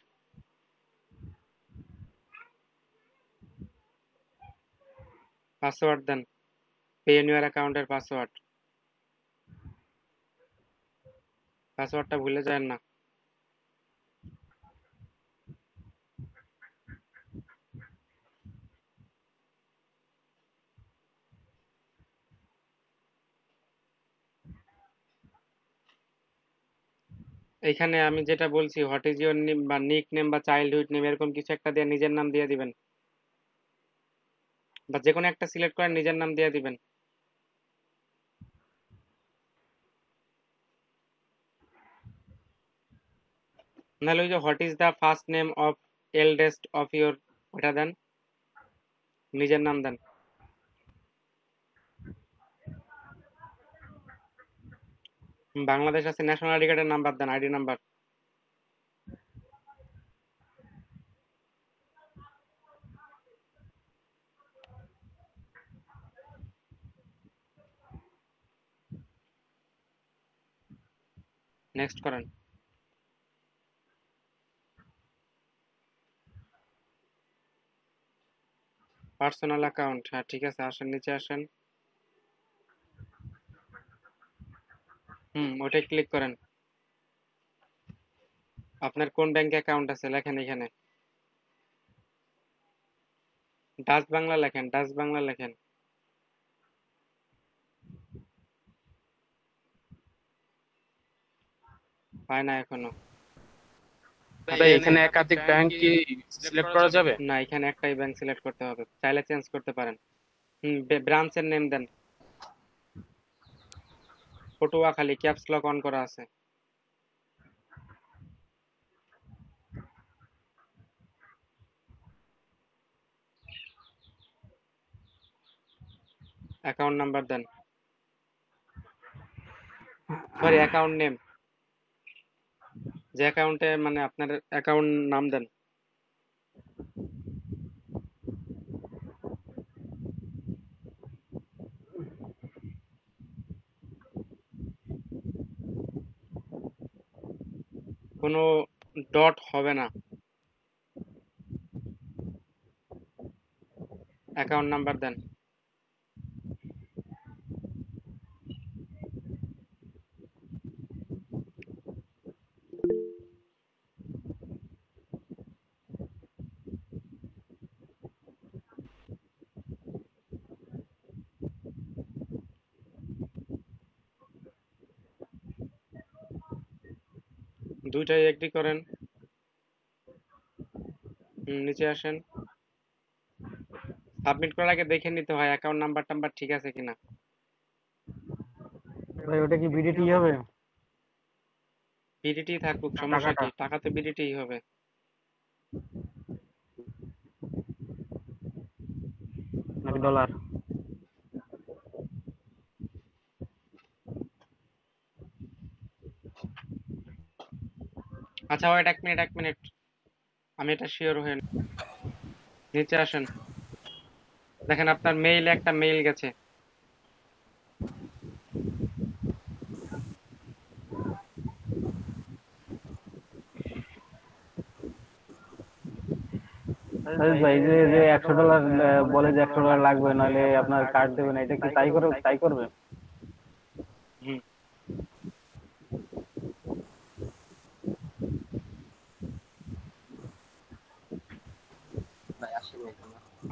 পাসওয়ার্ড দেন, পেইউনিয়ার অ্যাকাউন্টের পাসওয়ার্ড। পাসওয়ার্ডটা ভুলে যাবেন না। এখানে আমি যেটা বলছি, হোয়াট ইজ ইউর নেম বা নিক নেম বা চাইল্ডহুড নেম, এরকম কিছু একটা দিয়ে নিজের নাম দিয়ে দিবেন, বা যে কোনো একটা সিলেক্ট করে নিজের নাম দিয়ে দিবেন। নাহলে ওই যে what is the first name of eldest of your, ওটা দেন, নিজের নাম দেন। বাংলাদেশ আছে, ন্যাশনাল আইডি কার্ডের নাম্বার দেন, আইডি নাম্বার। নেক্সট করেন। পার্সোনাল অ্যাকাউন্ট, হ্যাঁ ঠিক আছে, আসেন নিচে আসেন। ওটাই ক্লিক করেন। আপনার কোন ব্যাংকে অ্যাকাউন্ট আছে লেখেন এখানে। ডাচ বাংলা লেখেন, ডাচ বাংলা লেখেন। হয় না এখনো। ভাই এখানে একাধিক ব্যাংক কি সিলেক্ট করা যাবে? না, এখানে একটাই ব্যাংক সিলেক্ট করতে হবে, চাইলে চেঞ্জ করতে পারেন। ব্রাঞ্চের নেম দেন। পটুয়াখালী, ক্যাপস লক অন করা আছে। অ্যাকাউন্ট নাম্বার দেন, সরি অ্যাকাউন্ট নেম, যে অ্যাকাউন্টে মানে আপনার অ্যাকাউন্ট নাম দেন। কোনো ডট হবে না। অ্যাকাউন্ট নাম্বার দেন। দুইটাই এগ্রি করেন। নিচে আসেন। সাবমিট করার আগে দেখে নিতে হয় অ্যাকাউন্ট নাম্বার টাম্বার ঠিক আছে কিনা। ভাই ওটা কি বিডিটি হবে? বিডিটি থাকুক, সমস্যা কি, টাকা তো বিডিটি হবে। নাকি ডলার? আচ্ছা ওয়েট, এক মিনিট এক মিনিট, আমি এটা শিওর হয়ে নিচে আসেন। দেখেন আপনার মেইলে একটা মেইল গেছে। ভাই যে যে $100 বলে যে $100 লাগবে, নাহলে আপনার কার্ড দেবে না, এটা কি তাই করবে? হুম,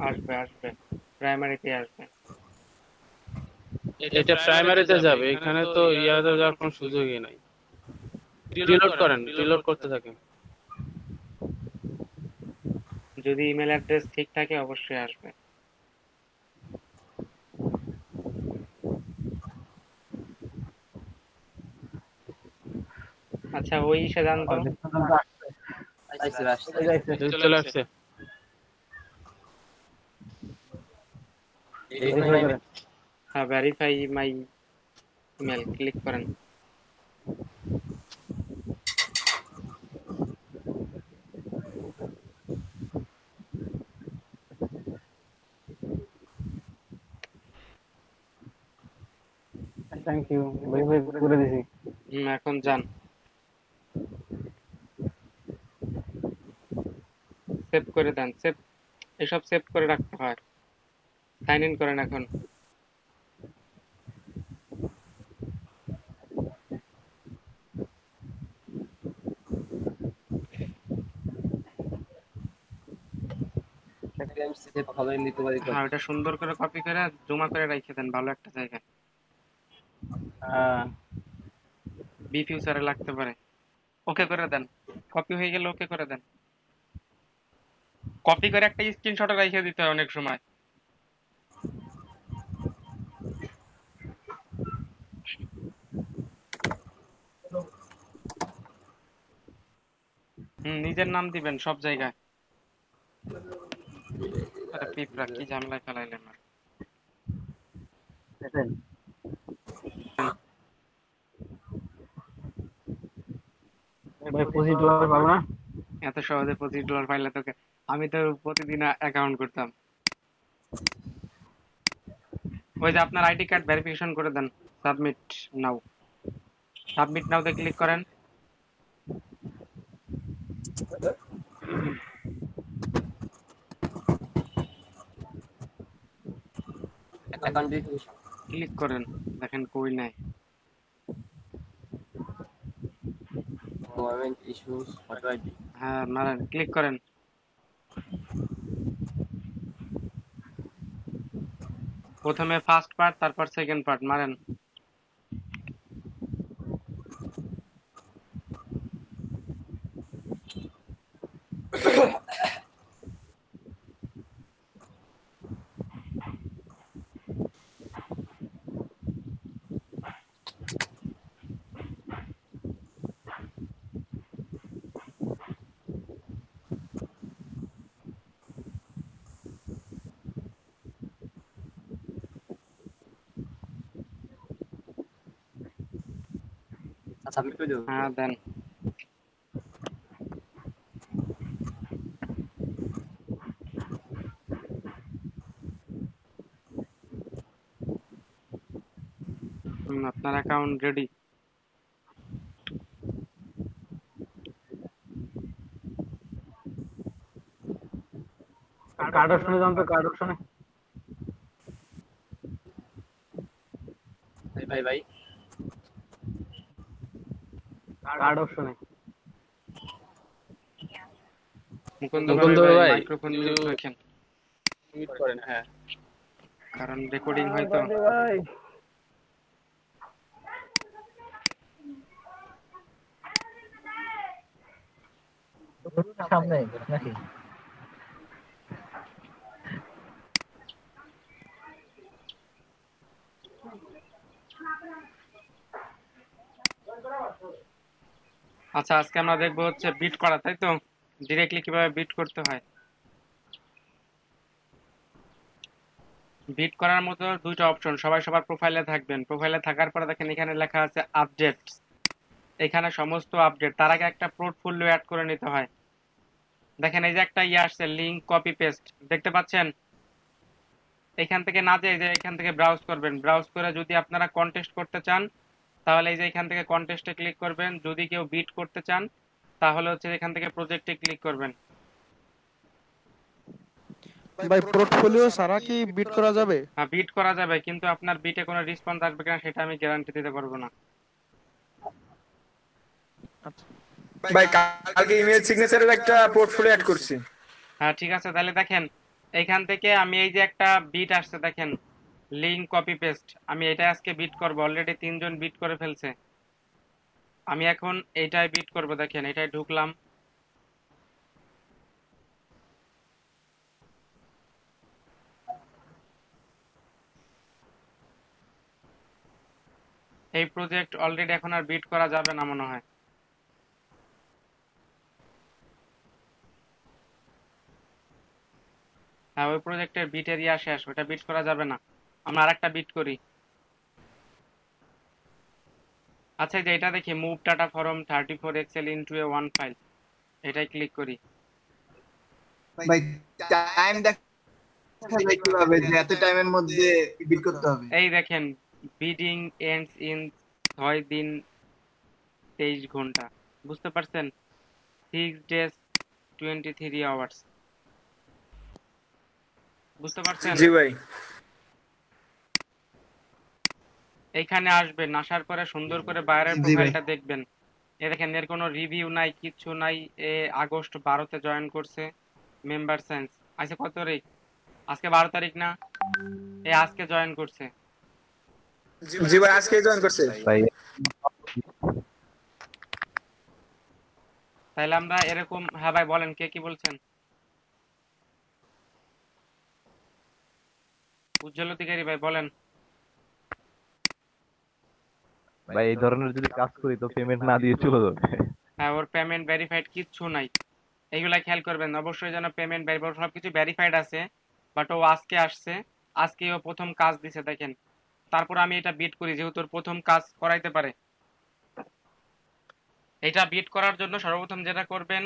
আসবে আসবে, প্রাইমারিতে আসবে। এটা প্রাইমারিতে যাবে, এখানে তো ইয়াতে যাওয়ার কোনো সুযোগই নাই। রিলোড করেন, রিলোড করতে থাকেন। যদি ইমেল অ্যাড্রেস ঠিক থাকে অবশ্যই আসবে। আচ্ছা ওই ইসে যান তো, চলে আসছে। হ্যাঁ, ভেরিফাই মাই ইমেল ক্লিক করেন। থ্যাংক ইউ, ভেরিফাই করে দিছি। এখন যান, সেভ করে দেন। এসব সেভ করে রাখতে হয়। সাইন ইন করেন এখন। হ্যাঁ, ওটা সুন্দর করে কপি করে জমা করে রেখে দেন ভালো একটা জায়গায়। বি ফিউচারে লাগতে পারে। ওকে করে দেন, কপি হয়ে গেলে ওকে করে দেন। কপি করে একটা স্ক্রিনশট রেখে দিতে হয় অনেক সময়। নিজের নাম দিবেন সব জায়গায়। আরে পিঁপড়া, কি ঝামেলায় ফেলাইলেন আর। ভাই $25 পাবো না? এত সহজে $25 পাইলে তোকে, আমি তো প্রতিদিন অ্যাকাউন্ট করতাম। ওই যে আপনার আইডি কার্ড ভেরিফিকেশন করে দেন। সাবমিট নাও, সাবমিট নাওতে ক্লিক করেন। ক্লিক করেন, দেখেন কই নাই। হ্যাঁ মারেন, ক্লিক করেন। প্রথমে ফার্স্ট পার্ট, তারপর সেকেন্ড পার্ট মারেন। হ্যাঁ দেন। আপনার অ্যাকাউন্ট রেডি। কার্ড অপশনে যান তো, কার্ড অপশনে। ভাই কার্ড অপশনে। মুকুন্দ ভাই মাইক্রোফোন মিউট রাখেন। মিউট করেন, হ্যাঁ, কারণ রেকর্ডিং হয় তো। ভাই সামনে নাকি? আচ্ছা, আজকে আমরা দেখবো হচ্ছে বিট করা, তাই তো? ডিরেক্টলি কিভাবে বিট করতে হয়। বিট করার মতো দুইটা অপশন, সবাই সবার প্রোফাইলে থাকবেন। প্রোফাইলে থাকার পরে দেখেন এখানে লেখা আছে আপডেট। এখানে সমস্ত আপডেট। তার আগে একটা পোর্টফোলিও অ্যাড করে নিতে হয়। দেখেন এই যে একটা আসছে, লিংক কপি পেস্ট, দেখতে পাচ্ছেন? এখান থেকে না যেয়ে যে এখান থেকে ব্রাউজ করবেন। ব্রাউজ করে যদি আপনারা কন্টেস্ট করতে চান তাহলে এই যে এখান থেকে কন্টেস্টে ক্লিক করবেন। যদি কেউ বিট করতে চান তাহলে হচ্ছে এখান থেকে প্রজেক্টে ক্লিক করবেন। ভাই পোর্টফোলিও ছাড়া কি বিট করা যাবে? হ্যাঁ, বিট করা যাবে, কিন্তু আপনার বিটে কোনো রেসপন্স আসবে কিনা সেটা আমি গ্যারান্টি দিতে পারবো না। ভাই কালকে ইমেল সিগনেচারের একটা পোর্টফোলিও অ্যাড করছি। হ্যাঁ ঠিক আছে, তাহলে দেখেন এইখান থেকে আমি এই যে একটা বিট আসছে, দেখেন লিংক কপি পেস্ট, আমি এটা আজকে বিট করব। অলরেডি 3 জন বিট করে ফেলছে। আমি এখন এইটাই বিট করব। দেখেন এটাই ঢুকলাম। এই প্রজেক্ট অলরেডি এখন আর বিট করা যাবে না মনে হয়। হ্যাঁ ওই প্রজেক্টের বিট এরিয়া শেষ, ওটা বিট করা যাবে না, আমরা আরেকটা বিট করি। আচ্ছা এই যে এটা দেখি, move data from 34 Excel into a one file, এটাই ক্লিক করি। ভাই টাইম দেখা যায় কিভাবে যে এত টাইমের মধ্যে বিট করতে হবে? এই দেখেন বিডিং এন্ডস ইন 6 দিন 23 ঘন্টা, বুঝতে পারছেন? 6 days 23 hours, বুঝতে পারছেন? জি ভাই। এইখানে আসবেন, আসার পরে সুন্দর করে বাইরের জি ভাই। প্রোফাইলটা দেখবেন। এ দেখেন এর কোনো রিভিউ নাই, কিচ্ছু নাই। এ আগস্ট 12-তে জয়েন করছে, মেম্বার সেন্স আজকে কত তারিখ? আজকে 12 তারিখ না? এ আজকে জয়েন করছে। জি ভাই আজকে জয়েন করছে। ভাই তাহলে আমরা এরকম, হ্যাঁ ভাই বলেন, কে কি বলছেন? উজ্জ্বল অধিকারী ভাই বলেন। ভাই এই ধরনের যদি কাজ করি তো পেমেন্ট না দিয়ে চলে যাবে। হ্যাঁ ওর পেমেন্ট ভেরিফাইড কিচ্ছু নাই, এইগুলা খেয়াল করবেন অবশ্যই, যেন পেমেন্ট ভেরিফাইড সবকিছু ভেরিফাইড আছে। বাট ও আজকে আসছে, আজকে ও প্রথম কাজ দিছে দেখেন। তারপর আমি এটা বিট করি, যেহেতু ওর প্রথম কাজ করাইতে পারে। এটা বিট করার জন্য সর্বপ্রথম যেটা করবেন,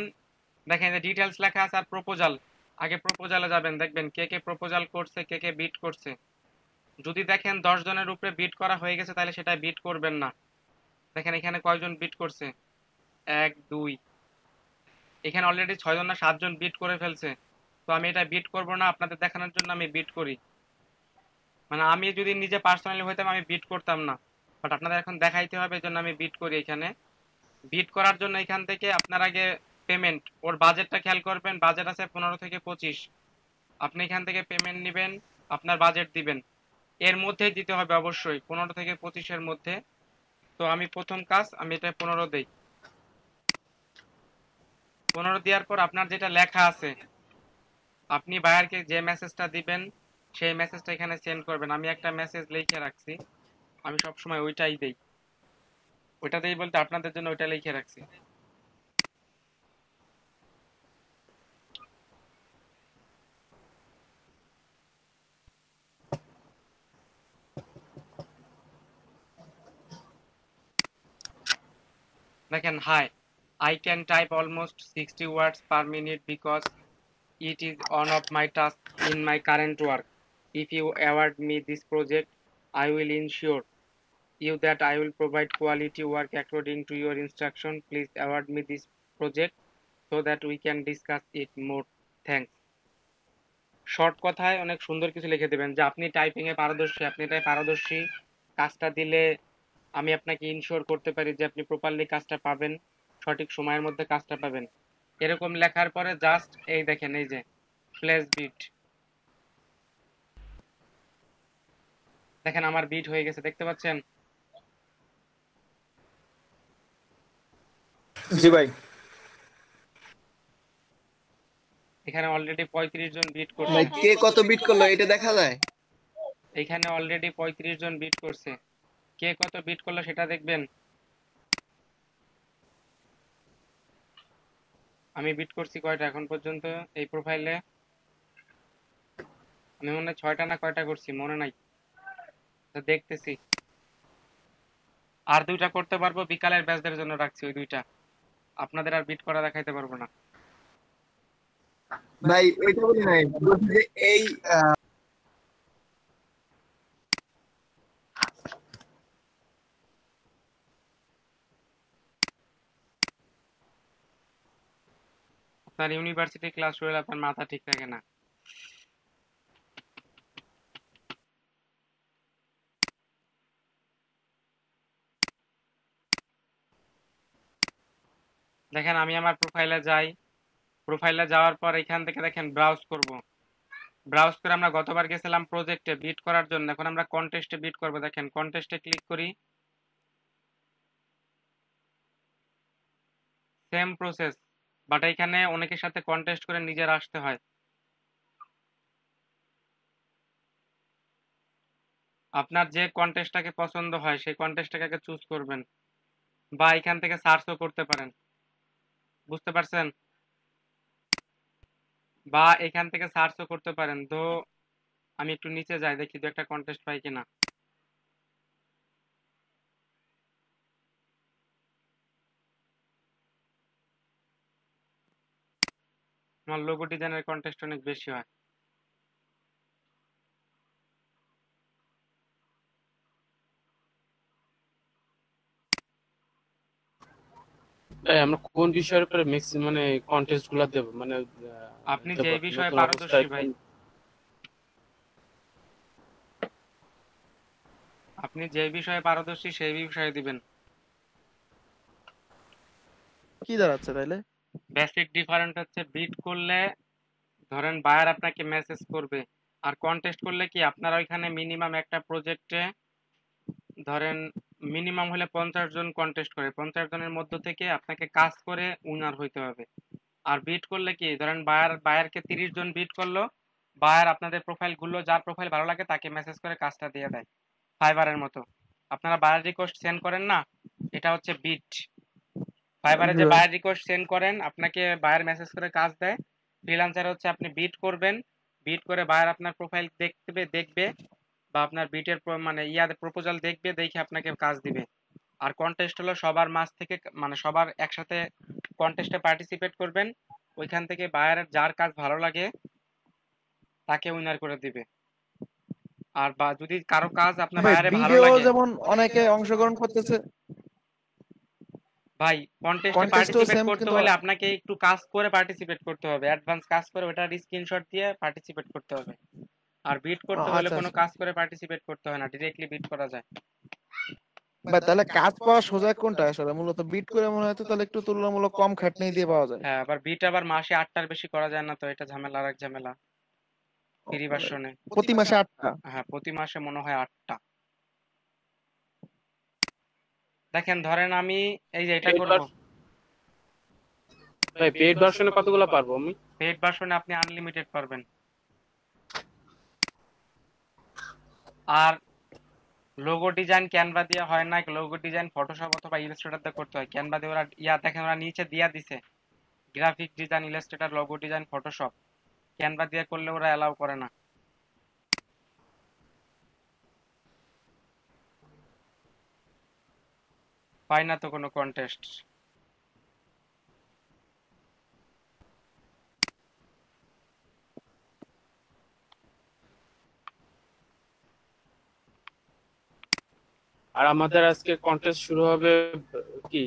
দেখেন যে ডিটেলস লেখা আছে আর প্রপোজাল, আগে প্রপোজালে যাবেন, দেখবেন কে কে প্রপোজাল করছে, কে কে বিট করছে। যদি দেখেন 10 জনের উপরে বিট করা হয়ে গেছে, তাহলে সেটা বিট করবেন না। দেখেন এখানে কয়জন বিট করছে, 1 2, এখানে অলরেডি 6 জন না 7 জন বিট করে ফেলছে। তো আমি এটা বিট করব না, আপনাদের দেখানোর জন্য আমি বিট করি। মানে আমি যদি নিজে পার্সোনালি হইতাম আমি বিট করতাম না, বাট আপনাদের এখন দেখাইতে হবে, এই জন্য আমি বিট করি। এখানে বিট করার জন্য এখান থেকে আপনার আগে পেমেন্ট, ওর বাজেটটা খেয়াল করবেন, বাজেট আছে 15 থেকে 25। আপনি এখান থেকে পেমেন্ট নেবেন, আপনার বাজেট দিবেন, এর মধ্যেই দিতে হবে অবশ্যই, 15 থেকে 25-এর মধ্যে। তো আমি প্রথম কাজ, আমি এটা 15 দেই। 15 দেওয়ার পর আপনার যেটা লেখা আছে, আপনি বায়ারকে যে মেসেজটা দিবেন সেই মেসেজটা এখানে সেন্ড করবেন। আমি একটা মেসেজ লিখে রাখছি, আমি সবসময় ওইটাই দেই। ওইটা দেই বলতে আপনাদের জন্য ওইটা লিখে রাখছি। দেখেন, high, I can type almost 60 words per minute because it is one of my tasks in my current work. If you award me this project, I will ensure you that I will provide quality work according to your instruction. Please award me this project so that we can discuss it more. Thanks. Short কথায় অনেক সুন্দর কিছু লিখে দেবেন যে আপনি টাইপিং এ পারদর্শী, আপনি এটাই পারদর্শী, কাজটা দিলে আমি আপনাকে ইনশিওর করতে পারি যে আপনি প্রপারলি কাজটা পাবেন, সঠিক সময়ের মধ্যে কাজটা পাবেন। এরকম লেখার পরে জাস্ট এই দেখেন, এই যে প্লেস বিট, দেখেন আমার বিট হয়ে গেছে, দেখতে পাচ্ছেন? জি ভাই। এখানে অলরেডি 35 জন বিট করছে। ভাই কে কত বিট করলো এটা দেখা যায়? এখানে অলরেডি 35 জন বিট করছে, কে কত বিট করলো সেটা দেখবেন। আমি বিট করছি কয়টা এখন পর্যন্ত এই প্রোফাইলে? আমি মনে হয় 6টা না কয়টা করছি মনে নাই, দেখতেছি। আর 2টা করতে পারবো, বিকালের ব্যাচদের জন্য রাখছি ওই 2টা, আপনাদের আর বিট করা দেখাইতে পারবো না। ভাই ওইটা বলি নাই, বলছি যে এই আপনার ইউনিভার্সিটি ক্লাস শুরু হলে আপনার মাথা ঠিক থাকে না। দেখেন আমি আমার প্রোফাইলে যাই, প্রোফাইলে যাওয়ার পর এখান থেকে দেখেন ব্রাউজ করব, ব্রাউজ করে আমরা গতবার গেছিলাম প্রজেক্টে বিট করার জন্য, এখন আমরা কন্টেস্টে বিট করব। দেখেন কন্টেস্টে ক্লিক করি, সেম প্রসেস, বাট এখানে অনেকের সাথে কন্টেস্ট করে নিজের আসতে হয়। আপনার যে কন্টেস্টটাকে পছন্দ হয় সেই কন্টেস্টটাকে চুজ করবেন, বা এখান থেকে সার্চও করতে পারেন, বুঝতে পারছেন? বা এখান থেকে সার্চও করতে পারেন। তো আমি একটু নিচে যাই, দেখি দু একটা কন্টেস্ট পাই কিনা। আমার লোগো ডিজাইনের কন্টেস্ট অনেক বেশি হয়। ভাই আমরা কোন বিষয়ের উপরে মানে কন্টেস্ট গুলা দেব, মানে আপনি দেব যে বিষয়ে নতুন পারদর্শী অবস্থায় ভাই, আপনি যে বিষয়ে পারদর্শী সেই বিষয়ে দিবেন। কি দাঁড়াচ্ছে তাইলে? বেসিক ডিফারেন্ট হচ্ছে বিট করলে ধরেন বায়ার আপনাকে মেসেজ করবে, আর কন্টেস্ট করলে কি আপনারা ওইখানে মিনিমাম একটা প্রজেক্টে ধরেন মিনিমাম হলে 50 জন কন্টেস্ট করে, 50 জনের মধ্য থেকে আপনাকে কাজ করে উইনার হইতে হবে। আর বিট করলে কি ধরেন বায়ারকে 30 জন বিট করলো, বায়ার আপনাদের প্রোফাইল গুলো যার প্রোফাইল ভালো লাগে তাকে মেসেজ করে কাজটা দিয়ে দেয়, ফাইবারের মতো। আপনারা বায়ার রিকোয়েস্ট সেন্ড করেন না, এটা হচ্ছে বিট। ফাইবারে যে বায়ার রিকোয়েস্ট সেন্ড করেন, আপনাকে বায়ার মেসেজ করে কাজ দেয়। ফ্রিল্যান্সার হচ্ছে আপনি বিট করবেন, বিট করে বায়ার আপনার প্রোফাইল দেখবে বা আপনার বিটের মানে প্রপোজাল দেখবে, দেখে আপনাকে কাজ দিবে। আর কন্টেস্ট হলো সবার মাঝ থেকে, মানে সবার একসাথে কন্টেস্টে পার্টিসিপেট করবেন, ওইখান থেকে বায়ারের যার কাজ ভালো লাগে তাকে উইনার করে দিবে। আর বা যদি কারো কাজ আপনার ভাই বায়ারে ভালো বিডেও লাগে, যেমন অনেকে অংশগ্রহণ করতেছে, ভাই কন্টেস্টে কন্টেস্টও পার্টিসিপেট সেম করতে কিন্তু হলে আপনাকে একটু কাজ করে পার্টিসিপেট করতে হবে, অ্যাডভান্স কাজ করে ওটার স্ক্রিনশট দিয়ে পার্টিসিপেট করতে হবে। আর বিট করতে হলে আচ্ছা কোনো আচ্ছা। কাজ করে পার্টিসিপেট করতে হয় না, ডিরেক্টলি বিট করা যায়। ভাই তাহলে কাজ পাওয়া সোজা কোনটা আসলে? মূলত বিট করে মনে হয় তো তাহলে একটু তুলনামূলক কম খাটনি দিয়ে পাওয়া যায়। হ্যাঁ, আবার বিট আবার মাসে 8টার বেশি করা যায় না, তো এটা ঝামেলা, আর এক ঝামেলা ফ্রি ভার্সনে। প্রতি মাসে 8টা? হ্যাঁ, প্রতি মাসে মনে হয় 8টা। দেখেন ধরেন আমি এই যে এটা করব, ভাই পেইড ভার্সনে কতগুলো পারবো আমি? পেইড ভার্সনে আপনি আনলিমিটেড পারবেন। আর লোগো ডিজাইন ক্যানভা দিয়ে হয় না, লোগো ডিজাইন ফটোশপ অথবা ইলাস্ট্রেটর দিয়ে করতে হয়। ক্যানভা দিয়ে ওরা দেখেন ওরা নিচে দিয়া দিছে graphic design, Illustrator, logo design, Photoshop. Canva দিয়ে করলে ওরা অ্যালাউ করে না। পাই না তো কোনো কন্টেস্ট। আর আমাদের আজকে কন্টেস্ট শুরু হবে কি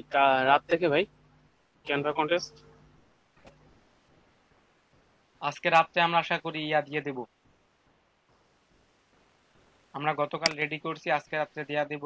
রাত থেকে ভাই, ক্যানভা কন্টেস্ট? আজকে রাত্রে আমরা আশা করি দিয়ে দেব। আমরা গতকাল রেডি করছি, আজকে রাত্রে দিয়া দেব।